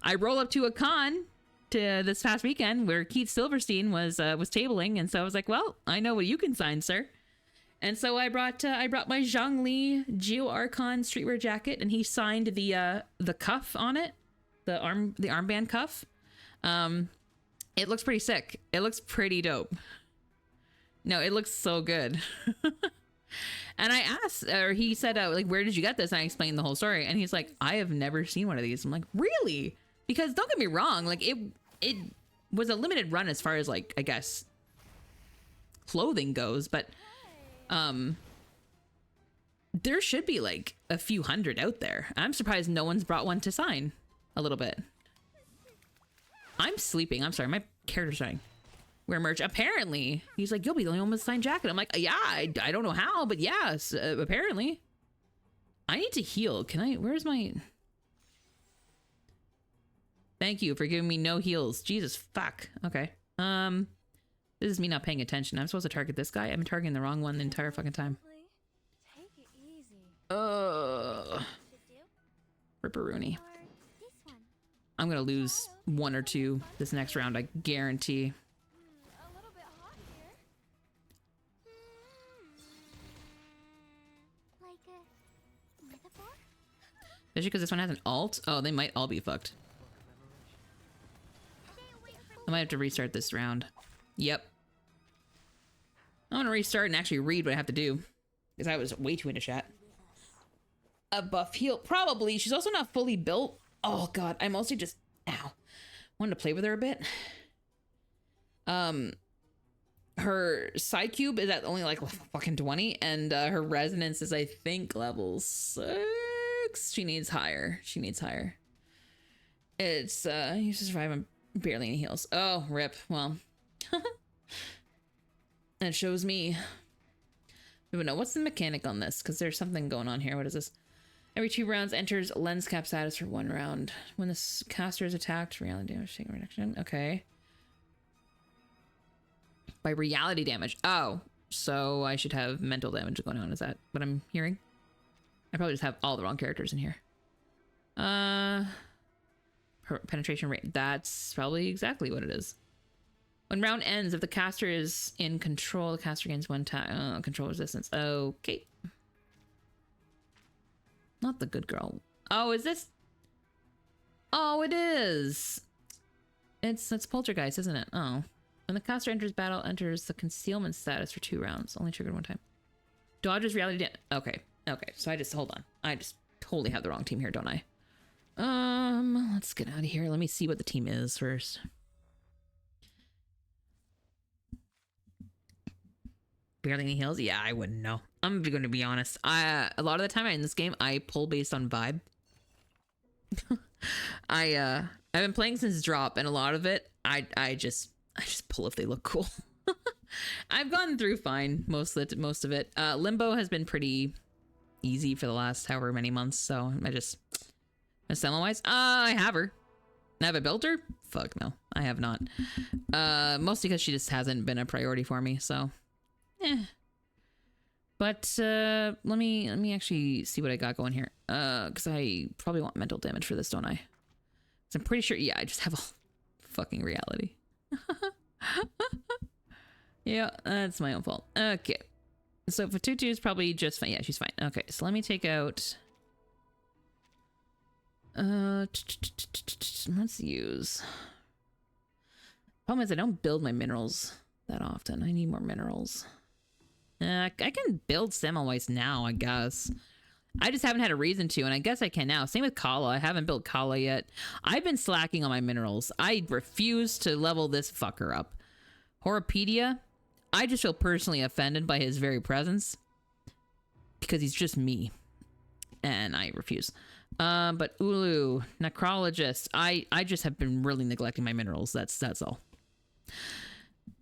I roll up to a con to this past weekend where Keith Silverstein was tabling, and so I was like, well, I know what you can sign, sir. And so I brought my Zhongli Geo Archon streetwear jacket, and he signed the cuff on it, the armband cuff. It looks pretty sick. It looks pretty dope. No, it looks so good. And I asked, or he said, like, where did you get this? And I explained the whole story, and he's like, I have never seen one of these. I'm like, really? Because don't get me wrong, like it was a limited run as far as like, I guess, clothing goes, but there should be like a few hundred out there. I'm surprised no one's brought one to sign a little bit. I'm sleeping. I'm sorry, my character's dying. Wear merch. Apparently, he's like, you'll be the only one with a signed jacket. I'm like, yeah, I don't know how, but yes, apparently. I need to heal. Can I? Where's my? Thank you for giving me no heals. Jesus fuck. Okay. This is me not paying attention. I'm supposed to target this guy. I'm targeting the wrong one the entire fucking time. Take it easy. Ripperoonie. Or this one. I'm gonna lose 1 or 2 this next round. I guarantee. A little bit hot here. Like a metaphor? Especially because this one has an alt. Oh, they might all be fucked. I might have to restart this round. Yep. I'm gonna restart and actually read what I have to do, because I was way too into chat. A buff heal. Probably. She's also not fully built. Oh god, I mostly just wanted to play with her a bit. Her side cube is at only like level fucking 20, and her resonance is I think level 6. She needs higher. It's you survive on barely any heals. Oh, rip. Well, that shows me. But no, what's the mechanic on this? Because there's something going on here. What is this? Every 2 rounds enters lens cap status for 1 round. When the caster is attacked, reality damage taken reduction. Okay. By reality damage. Oh, so I should have mental damage going on. Is that what I'm hearing? I probably just have all the wrong characters in here. Penetration rate. That's probably exactly what it is. When round ends, if the caster is in control, the caster gains 1 time. Control resistance. Okay. Not the good girl. Oh, is this? Oh, it is. It's Poltergeist, isn't it? Oh. When the caster enters battle, enters the concealment status for 2 rounds. Only triggered 1 time. Dodges reality damage. Okay. Okay. So hold on. I just totally have the wrong team here, don't I? Let's get out of here. Let me see what the team is first. Barely any heals? Yeah, I wouldn't know. I'm going to be honest. A lot of the time in this game, I pull based on vibe. I've been playing since drop, and a lot of it, I just pull if they look cool. I've gone through fine most of it. Limbo has been pretty easy for the last however many months, so Semo-wise, I have her. Have I built her? Fuck no, I have not. Mostly because she just hasn't been a priority for me, so But let me actually see what I got going here. Because I probably want mental damage for this, don't I? 'Cause I'm pretty sure, yeah, I just have a fucking reality. Yeah, that's my own fault. Okay. So for Tutu is probably just fine. Yeah, she's fine. Okay, so let me take out... let's use... Problem is I don't build my minerals that often. I need more minerals. I can build Semmelweis now, I guess. I just haven't had a reason to, and I guess I can now. Same with Kala. I haven't built Kala yet. I've been slacking on my minerals. I refuse to level this fucker up. Horopedia, I just feel personally offended by his very presence. Because he's just me. And I refuse. But Ulu, Necrologist, I just have been really neglecting my minerals. That's all.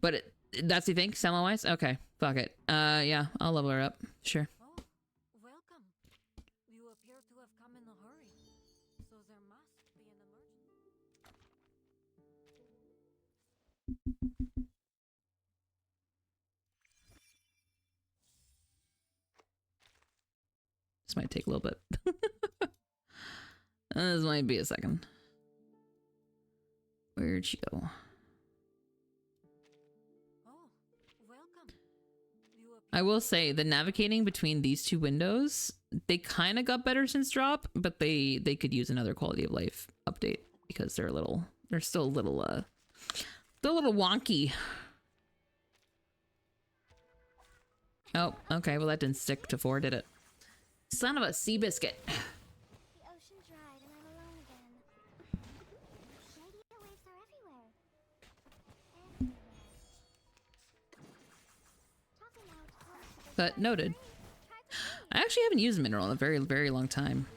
But that's the thing? Semmelweis? Okay, fuck it. Yeah, I'll level her up. Sure. Oh, welcome. You appear to have come in a hurry, so there must be an emergency. This might take a little bit. This might be a second. Where'd she go? I will say the navigating between these two windows, they kind of got better since drop, but they could use another quality of life update because they're still a little wonky. Oh, okay. Well, that didn't stick to 4, did it? Son of a sea biscuit. The ocean dried and I'm alone again. Radio waves are everywhere. Talking out. But noted. I actually haven't used mineral in a very, very long time.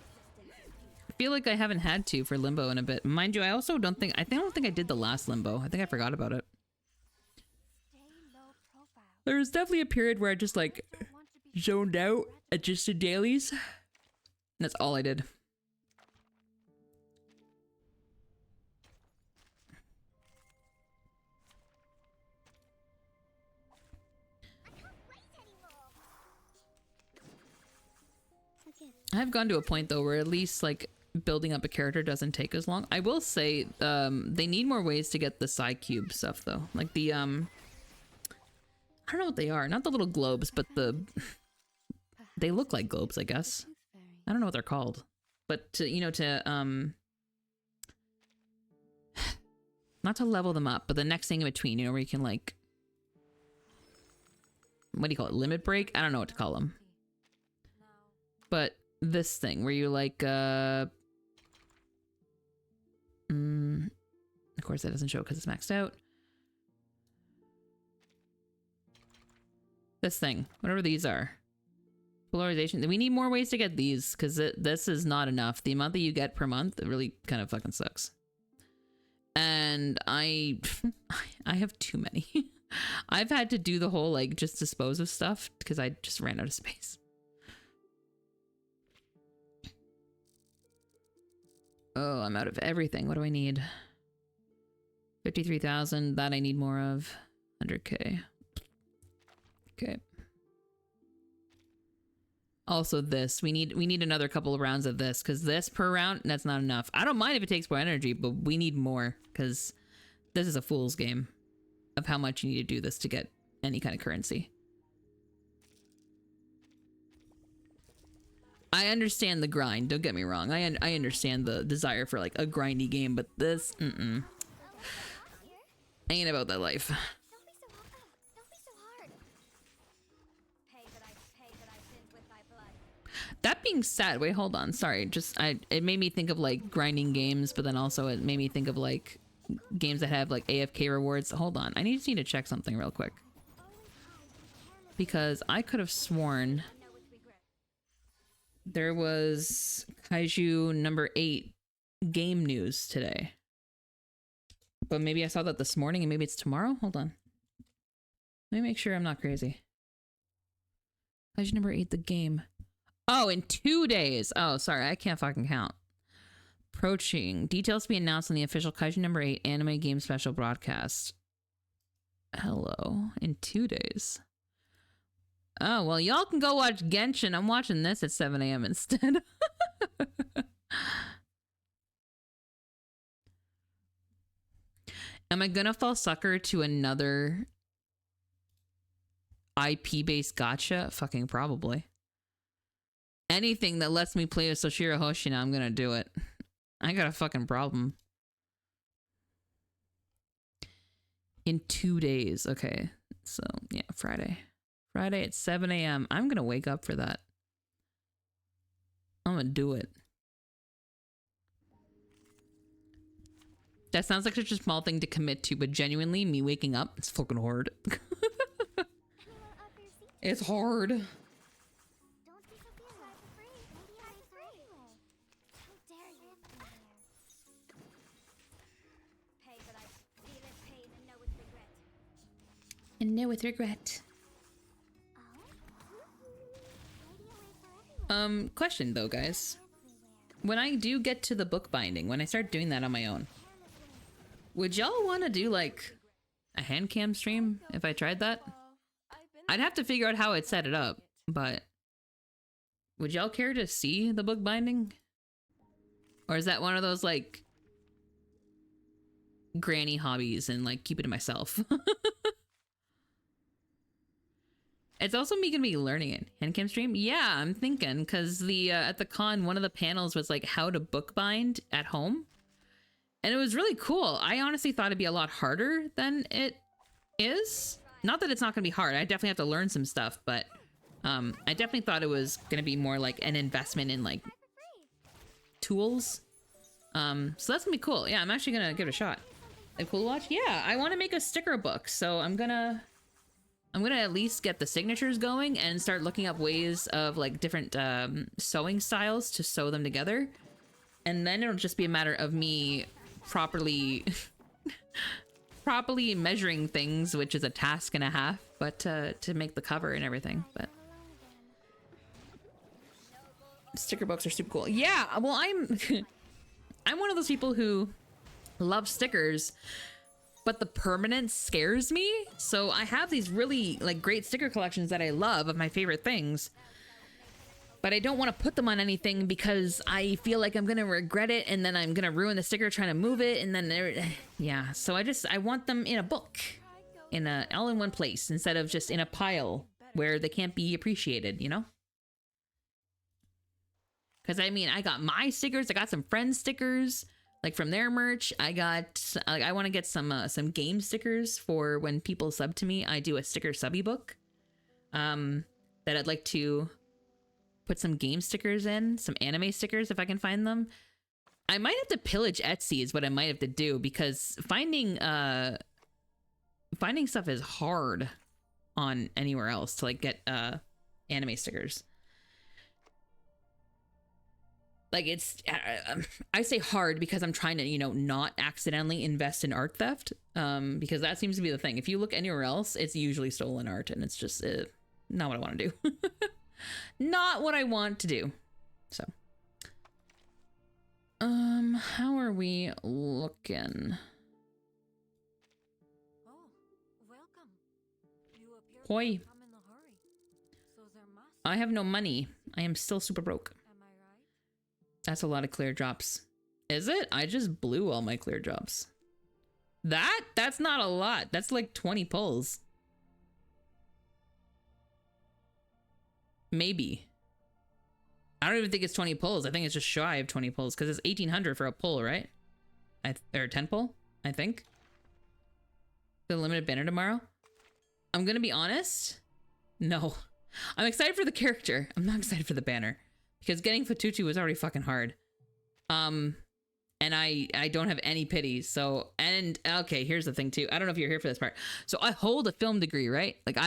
I feel like I haven't had to for Limbo in a bit. Mind you, I also don't think I did the last Limbo. I think I forgot about it. There was definitely a period where I just like zoned out at just the dailies. And that's all I did. I've gone to a point though where at least like building up a character doesn't take as long. I will say they need more ways to get the side cube stuff though. Like the I don't know what they are. Not the little globes, but they look like globes, I guess. I don't know what they're called. But to, you know, not to level them up, but the next thing in between, you know, where you can like, what do you call it? Limit break? I don't know what to call them. But this thing where you like, of course that doesn't show because it's maxed out. This thing, whatever these are. Polarization. We need more ways to get these because this is not enough. The amount that you get per month, it really kind of fucking sucks. And I have too many. I've had to do the whole like just dispose of stuff because I just ran out of space. Oh, I'm out of everything. What do I need? 53,000. That I need more of. 100k. Okay. Also this. We need another couple of rounds of this because this per round, that's not enough. I don't mind if it takes more energy, but we need more because this is a fool's game of how much you need to do this to get any kind of currency. I understand the grind, don't get me wrong. I understand the desire for like a grindy game, but this, ain't about that life. Don't be so hard. Pay that I sinned with my blood. That being said, wait, hold on. Sorry, it made me think of like grinding games, but then also it made me think of like games that have like AFK rewards. Hold on, I just need to check something real quick. Because I could have sworn there was Kaiju number 8 game news today. But maybe I saw that this morning and maybe it's tomorrow? Hold on. Let me make sure I'm not crazy. Kaiju number 8, the game. Oh, in 2 days. Oh, sorry. I can't fucking count. Approaching. Details to be announced on the official Kaiju number 8 anime game special broadcast. Hello. In 2 days. Oh, well, y'all can go watch Genshin. I'm watching this at 7 a.m. instead. Am I gonna fall sucker to another IP-based gacha? Fucking probably. Anything that lets me play with Soshiro Hoshina, I'm gonna do it. I got a fucking problem. In 2 days. Okay. So, yeah, Friday. Friday at 7 a.m. I'm gonna wake up for that. I'm gonna do it. That sounds like such a small thing to commit to, but genuinely, me waking up, it's fucking hard. It's hard. Don't be so free. Maybe I free. How dare you? Pay, but I feel it pain and know with regret. And know with regret. Question though, guys. When I do get to the bookbinding, when I start doing that on my own, would y'all want to do like a hand cam stream if I tried that? I'd have to figure out how I'd set it up, but would y'all care to see the bookbinding? Or is that one of those like granny hobbies and like keep it to myself? It's also me gonna be learning it. Handcam stream? Yeah, I'm thinking, because the at the con, one of the panels was like how to bookbind at home. And it was really cool. I honestly thought it'd be a lot harder than it is. Not that it's not gonna be hard. I definitely have to learn some stuff, but I definitely thought it was gonna be more like an investment in like tools. So that's gonna be cool. Yeah, I'm actually gonna give it a shot. A cool watch? Yeah, I want to make a sticker book, so I'm gonna at least get the signatures going and start looking up ways of like different sewing styles to sew them together. And then it'll just be a matter of me properly measuring things, which is a task and a half, but to make the cover and everything. But sticker books are super cool. Yeah, well, I'm one of those people who love stickers, but the permanence scares me. So I have these really like great sticker collections that I love of my favorite things, but I don't want to put them on anything because I feel like I'm gonna regret it, and then I'm gonna ruin the sticker trying to move it, and then yeah. So I want them in a book, all in one place instead of just in a pile where they can't be appreciated, you know? Because I mean, I got my stickers, I got some friends stickers, like from their merch. I want to get some game stickers for when people sub to me. I do a sticker subby book that I'd like to put some game stickers in, some anime stickers if I can find them. I might have to pillage Etsy is what I might have to do, because finding stuff is hard on anywhere else to like get anime stickers. Like it's, I say hard because I'm trying to, you know, not accidentally invest in art theft, because that seems to be the thing. If you look anywhere else, it's usually stolen art, and it's just not what I want to do. Not what I want to do. So, how are we looking? Oh, welcome. You appear Hoi. to come in a hurry. So there must, I have no money. I am still super broke. am I right? That's a lot of clear drops. Is it? I just blew all my clear drops. That's not a lot. That's like 20 pulls. Maybe. I don't even think it's 20 pulls. I think it's just shy of 20 pulls, because it's 1,800 for a pull, right? Or 10 pull, I think. The limited banner tomorrow. I'm gonna be honest. No. I'm excited for the character. I'm not excited for the banner, because getting Fatucci was already fucking hard. And I don't have any pity. So, and okay, here's the thing too. I don't know if you're here for this part. So I hold a film degree, right? Like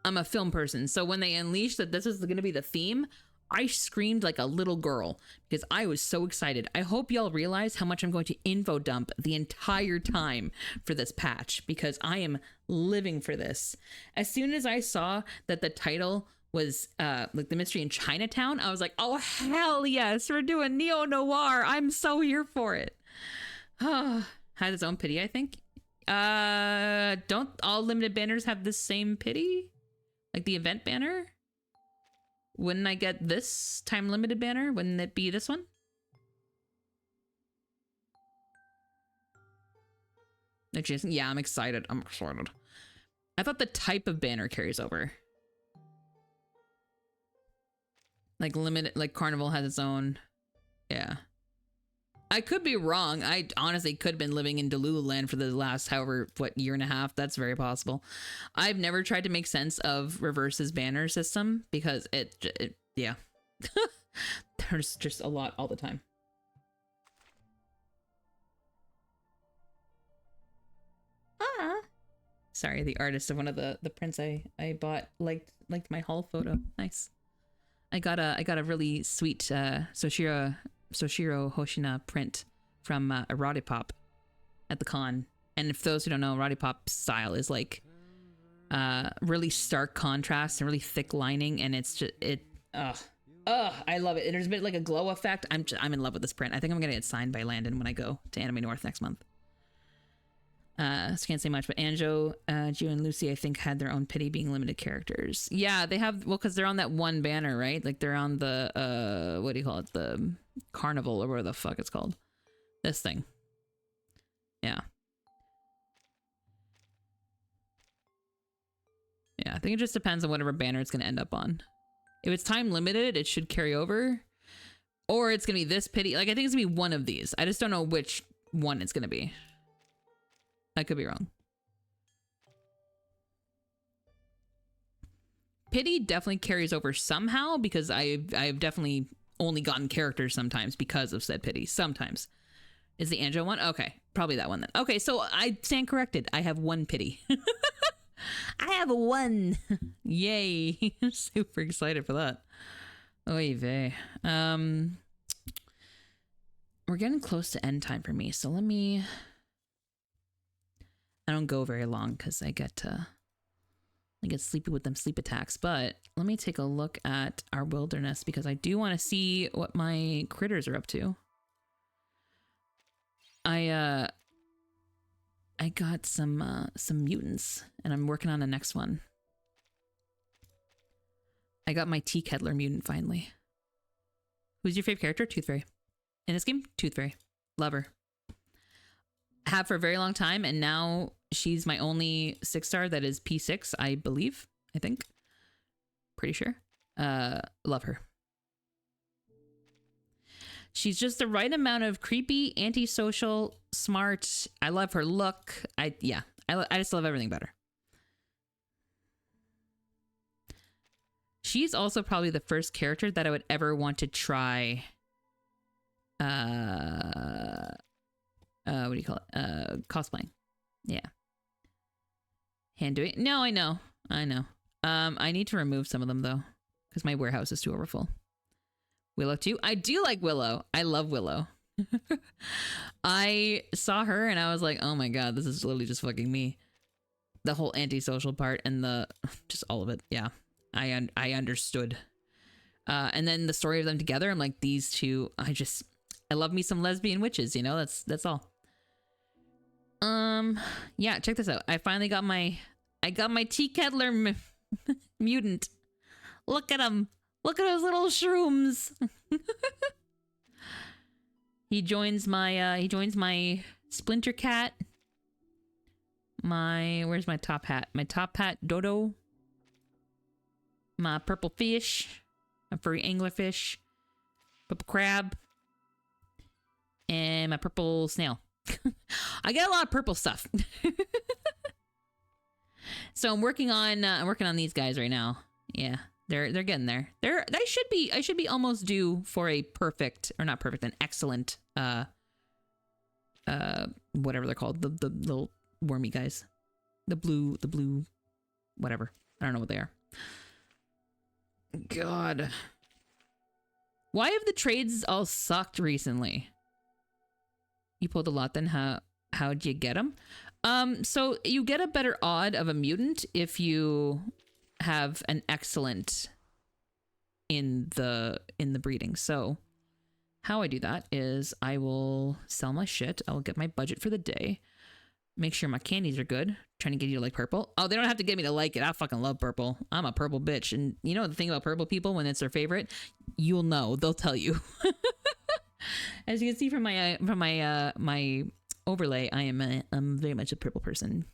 I'm a film person. So when they unleashed that this is going to be the theme, I screamed like a little girl because I was so excited. I hope y'all realize how much I'm going to info dump the entire time for this patch, because I am living for this. As soon as I saw that the title was like The Mystery in Chinatown, I was like, oh, hell yes, we're doing neo-noir. I'm so here for it. Has its own pity, I think. Don't all limited banners have the same pity? Like the event banner? Wouldn't I get this time limited banner? Wouldn't it be this one? Yeah, I'm excited. I'm excited. I thought the type of banner carries over. Like limited, like Carnival has its own. Yeah. I could be wrong. I honestly could have been living in Delululand for the last year and a half. That's very possible. I've never tried to make sense of Reverse's banner system because it yeah. There's just a lot all the time. Sorry, the artist of one of the prints I bought liked my haul photo. Nice. I got a really sweet Soshiro Hoshina print from Erodipop at the con. And if those who don't know, Erodipop's style is like really stark contrast and really thick lining, and it's just I love it. And there's a bit like a glow effect. I'm in love with this print. I think I'm gonna get it signed by Landon when I go to Anime North next month. So can't say much, but Anjo, Gio, and Lucy, I think, had their own pity being limited characters. Yeah, they have, well, because they're on that one banner, right? Like, they're on the, what do you call it? The Carnival, or whatever the fuck it's called. This thing. Yeah. Yeah, I think it just depends on whatever banner it's going to end up on. If it's time limited, it should carry over. Or it's going to be this pity. Like, I think it's going to be one of these. I just don't know which one it's going to be. I could be wrong. Pity definitely carries over somehow because I've definitely only gotten characters sometimes because of said pity. Sometimes. Is the Anjo one? Okay. Probably that one then. Okay, so I stand corrected. I have one pity. I have one. Yay. Super excited for that. Oy vey. We're getting close to end time for me, so let me... I don't go very long because I get sleepy with them sleep attacks. But let me take a look at our wilderness because I do want to see what my critters are up to. I got some mutants and I'm working on the next one. I got my Tea Kettler mutant finally. Who's your favorite character? Tooth Fairy. In this game, Tooth Fairy. Love her. Have for a very long time, and now she's my only 6-star that is P6, I believe. I think. Pretty sure. Love her. She's just the right amount of creepy, antisocial, smart. I love her look. I just love everything about her. She's also probably the first character that I would ever want to try what do you call it? Cosplaying. Yeah. Hand doing. No, I know. I need to remove some of them though, because my warehouse is too overfull. Willow too. I do like Willow. I love Willow. I saw her and I was like, oh my god, this is literally just fucking me. The whole antisocial part and just all of it. Yeah. I understood. And then the story of them together, I'm like, these two, I love me some lesbian witches, you know, that's all. Yeah, check this out. I finally got my Tea Kettler mutant. Look at him. Look at those little shrooms. He joins my Splinter Cat. Where's my top hat? My top hat, Dodo. My purple fish. My furry anglerfish. Purple crab. And my purple snail. I get a lot of purple stuff. So I'm working on these guys right now. Yeah, they're getting there. I should be almost due for a perfect, or not perfect, an excellent whatever they're called, the little wormy guys. The blue whatever. I don't know what they are. God. Why have the trades all sucked recently? You pulled a lot then. How'd you get them? So you get a better odd of a mutant if you have an excellent in the breeding. So how I do that is I will sell my shit. I will get my budget for the day. Make sure my candies are good. Trying to get you to like purple. Oh, they don't have to get me to like it. I fucking love purple. I'm a purple bitch. And you know the thing about purple people, when it's their favorite, you'll know. They'll tell you. As you can see from my overlay, I'm very much a purple person.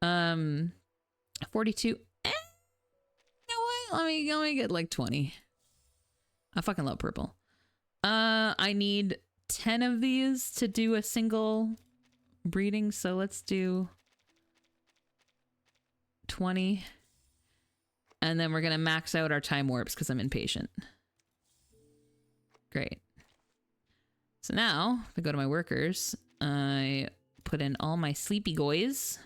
42. You know what? Let me get like 20. I fucking love purple. I need 10 of these to do a single breeding, so let's do 20. And then we're gonna max out our time warps because I'm impatient. Great. So now, if I go to my workers, I put in all my sleepy goys.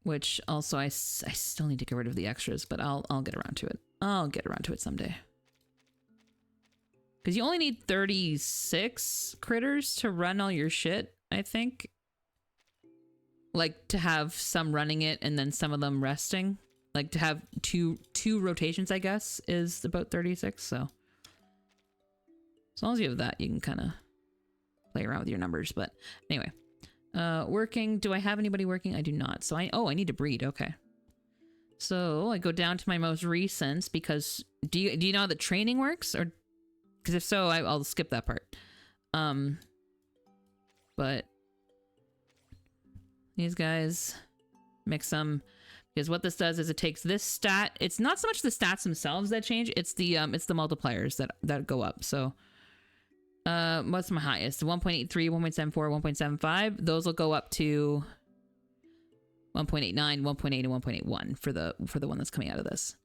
Which also I still need to get rid of the extras, but I'll get around to it. I'll get around to it someday. Because you only need 36 critters to run all your shit, I think. Like, to have some running it and then some of them resting. Like, to have two rotations, I guess, is about 36, so. As long as you have that, you can kind of play around with your numbers. But anyway. Working. Do I have anybody working? I do not. So I need to breed. Okay. So I go down to my most recents because do you know how the training works? Or because if so, I'll skip that part. But these guys mix them because what this does is it takes this stat. It's not so much the stats themselves that change. It's the multipliers that go up. So what's my highest? 1.83, 1.74, 1.75. Those will go up to 1.89, 1.8, and 1.81 for the one that's coming out of this.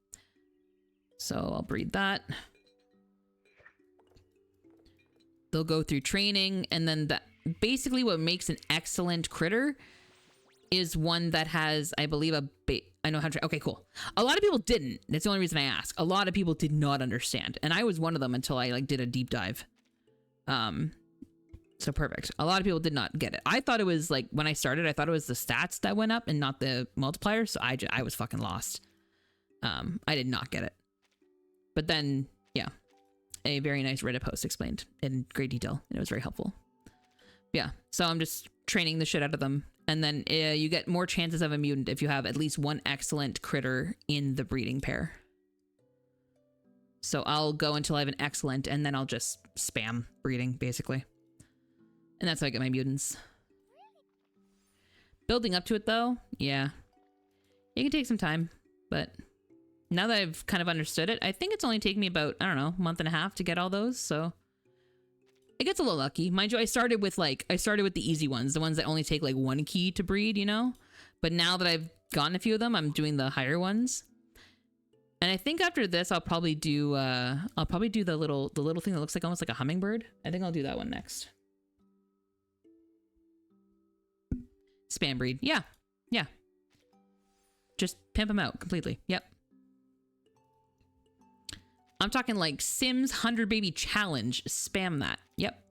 So I'll breed that. They'll go through training, and then that basically what makes an excellent critter is one that has, I believe, I know how to. Okay, cool. A lot of people didn't. That's the only reason I ask. A lot of people did not understand, and I was one of them until I like did a deep dive. So perfect. A lot of people did not get it. I thought it was like when I started, I thought it was the stats that went up and not the multiplier. So I was fucking lost. I did not get it. But then, yeah, a very nice Reddit post explained in great detail, and it was very helpful. Yeah, so I'm just training the shit out of them, and then you get more chances of a mutant if you have at least one excellent critter in the breeding pair. So I'll go until I have an excellent, and then I'll just spam breeding, basically. And that's how I get my mutants. Building up to it, though, yeah. It can take some time, but now that I've kind of understood it, I think it's only taken me about, I don't know, a month and a half to get all those, so... It gets a little lucky. Mind you, I started with the easy ones, the ones that only take, like, one key to breed, you know? But now that I've gotten a few of them, I'm doing the higher ones. And I think after this, I'll probably do the little thing that looks like almost like a hummingbird. I think I'll do that one next. Spam breed. Yeah. Yeah. Just pimp them out completely. Yep. I'm talking like Sims 100 Baby Challenge. Spam that. Yep.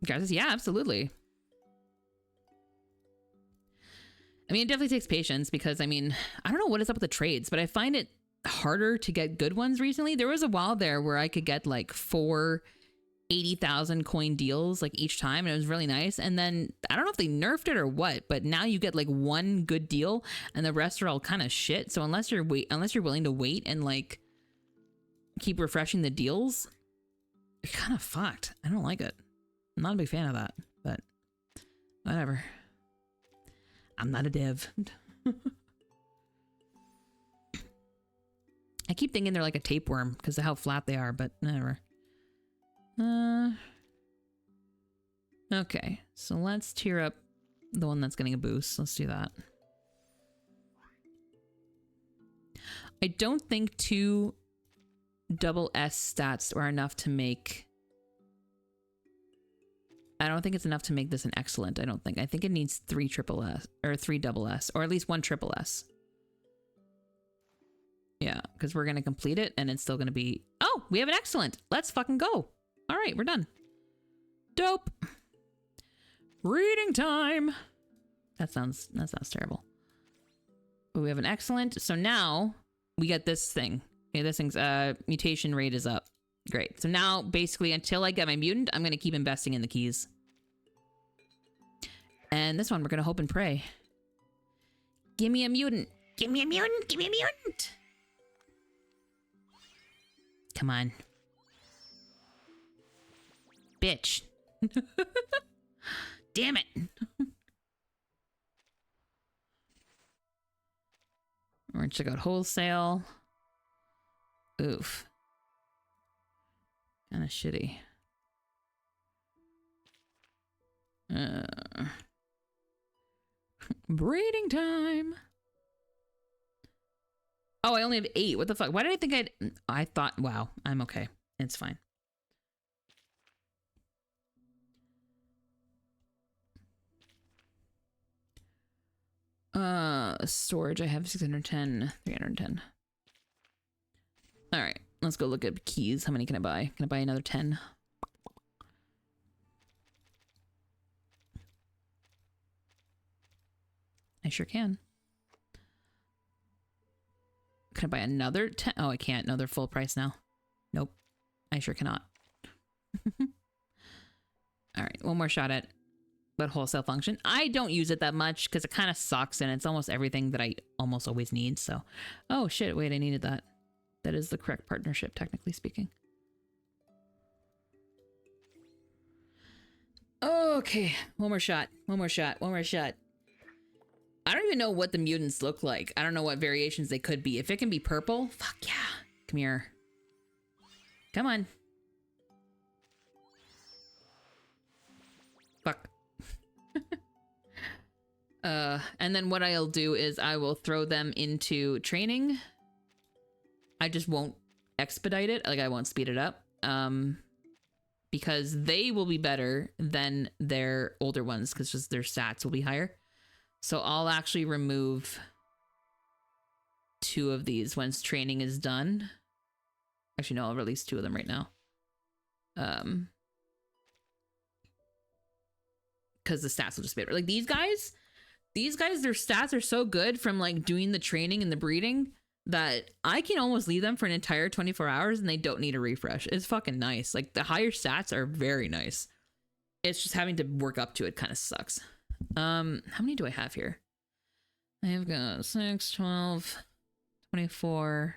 Guys, yeah, absolutely. I mean, it definitely takes patience because, I mean, I don't know what is up with the trades, but I find it harder to get good ones recently. There was a while there where I could get like 4 80,000 coin deals like each time, and it was really nice. And then I don't know if they nerfed it or what, but now you get like one good deal and the rest are all kind of shit. So unless you're willing to wait and like keep refreshing the deals, you're kind of fucked. I don't like it. I'm not a big fan of that, but whatever. I'm not a dev. I keep thinking they're like a tapeworm because of how flat they are, but whatever. Okay, so let's tier up the one that's getting a boost. Let's do that. I don't think 2 double S stats are enough to make... I don't think it's enough to make this an excellent. I don't think. I think it needs 3 triple S or 3 double S or at least 1 triple S. Yeah, because we're going to complete it and it's still going to be... Oh, we have an excellent. Let's fucking go. All right, we're done. Dope. Reading time. That sounds terrible. But we have an excellent. So now we get this thing. Okay, this thing's mutation rate is up. Great. So now basically until I get my mutant, I'm gonna keep investing in the keys. And this one we're gonna hope and pray. Give me a mutant. Give me a mutant. Give me a mutant. Come on. Bitch. Damn it. We're gonna check out wholesale. Oof. Kinda shitty. Breeding time. Oh, I only have 8. What the fuck? Why did I think I thought, wow, I'm okay. It's fine. Storage, I have 610, 310. All right, let's go look at keys. How many can I buy? Can I buy another 10? I sure can. Can I buy another 10? Oh, I can't. No, they're full price now. Nope. I sure cannot. All right, one more shot at that wholesale function. I don't use it that much because it kind of sucks and it's almost everything that I almost always need. So, oh shit, wait, I needed that. That is the correct partnership, technically speaking. Okay, one more shot. One more shot. One more shot. I don't even know what the mutants look like. I don't know what variations they could be. If it can be purple, fuck yeah. Come here. Come on. Fuck. And then what I'll do is I will throw them into training. I just won't expedite it. Like, I won't speed it up. Because they will be better than their older ones because just their stats will be higher. So I'll actually remove 2 of these once training is done. Actually, no, I'll release 2 of them right now. Because the stats will just be better. Like these guys, their stats are so good from like doing the training and the breeding that I can almost leave them for an entire 24 hours and they don't need a refresh. It's fucking nice. Like the higher stats are very nice. It's just having to work up to it kind of sucks. How many do I have here? I have got 6, 12, 24,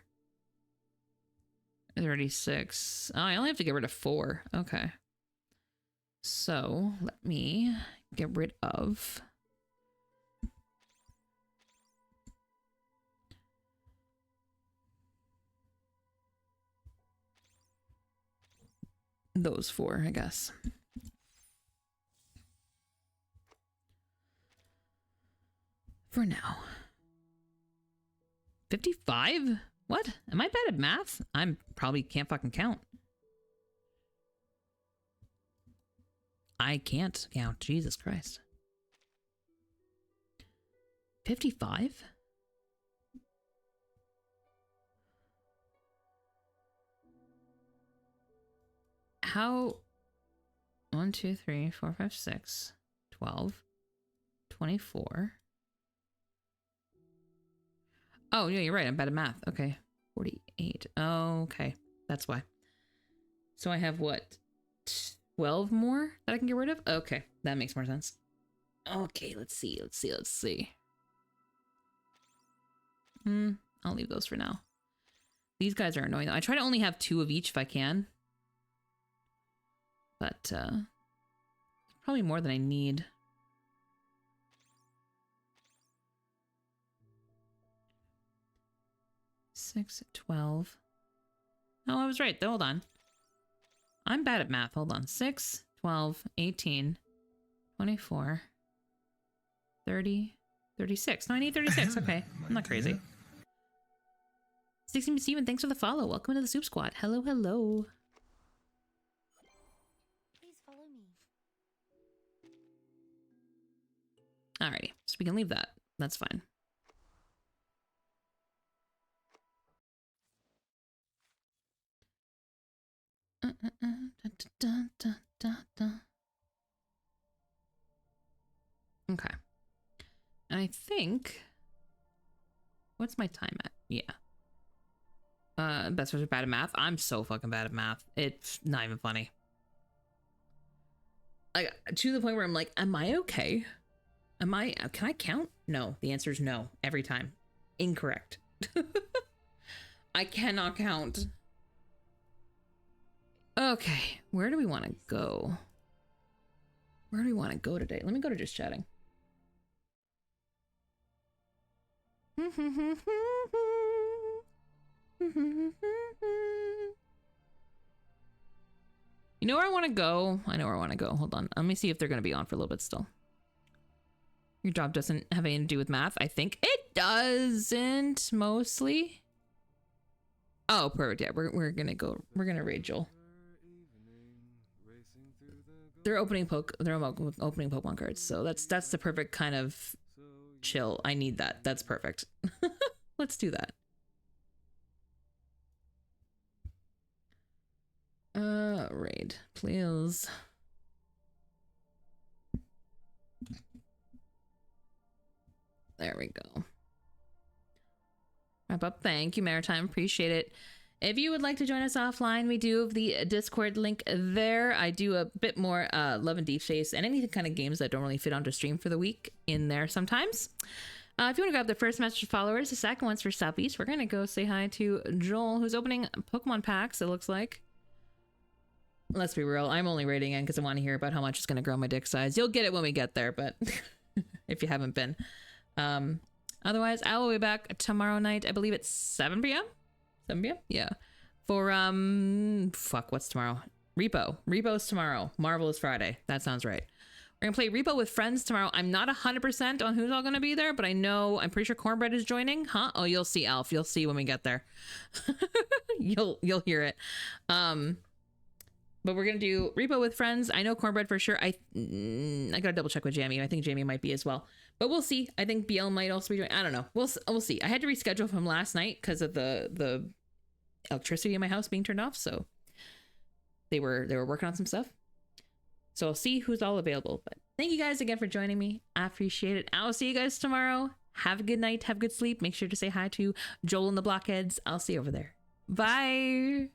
36. Oh, I only have to get rid of 4. Okay. So let me get rid of those 4, I guess. For now. 55? What? Am I bad at math? I'm probably can't fucking count. I can't count. Jesus Christ. 55? How? 1, 2, 3, 4, 5, 6, 12, 24. Oh, yeah, you're right. I'm bad at math. Okay. 48. Oh, okay. That's why. So I have what? 12 more that I can get rid of? Okay. That makes more sense. Okay, let's see. I'll leave those for now. These guys are annoying. I try to only have 2 of each if I can. But, probably more than I need. Six, 12. Oh, I was right. Hold on. I'm bad at math. Hold on. 6, 12, 18, 24, 30, 36. No, I need 36. Okay. I'm not crazy. 16 Steven, thanks for the follow. Welcome to the Soup Squad. Hello, hello. Please follow me. Alrighty. So we can leave that. That's fine. And I think... What's my time at? Yeah. Best was bad at math. I'm so fucking bad at math. It's not even funny. Like, to the point where I'm like, am I okay? Can I count? No. The answer is no. Every time. Incorrect. I cannot count. Okay. Where do we want to go? Where do we want to go today? Let me go to just chatting. You know where I want to go? I know where I want to go. Hold on. Let me see if they're going to be on for a little bit still. Your job doesn't have anything to do with math. I think it doesn't mostly. Oh, perfect. Yeah, we're going to go. We're going to raid Joel. They're opening Pokemon cards. So that's the perfect kind of chill. I need that. That's perfect. Let's do that. Raid, please. There we go. Wrap up. Thank you, Maritime. Appreciate it. If you would like to join us offline, we do have the Discord link there. I do a bit more Love and Deep Space and any kind of games that don't really fit onto stream for the week in there sometimes. If you want to grab the first message followers, the second one's for Southeast. We're going to go say hi to Joel, who's opening Pokemon packs, it looks like. Let's be real. I'm only rating in because I want to hear about how much it's going to grow my dick size. You'll get it when we get there, but if you haven't been. Otherwise, I will be back tomorrow night. I believe it's 7 p.m. 7 p.m. Yeah. For fuck, what's tomorrow? Repo. Repo's tomorrow. Marvel is Friday. That sounds right. We're gonna play Repo with friends tomorrow. I'm not 100% on who's all gonna be there, but I'm pretty sure Cornbread is joining. Huh? Oh, you'll see, Alf. You'll see when we get there. you'll hear it. But we're gonna do Repo with friends. I know Cornbread for sure. I gotta double check with Jamie. I think Jamie might be as well. But we'll see. I think BL might also be joining. I don't know. We'll see. I had to reschedule from last night because of the electricity in my house being turned off. So they were working on some stuff. So I'll see who's all available. But thank you guys again for joining me. I appreciate it. I'll see you guys tomorrow. Have a good night. Have good sleep. Make sure to say hi to Joel and the Blockheads. I'll see you over there. Bye.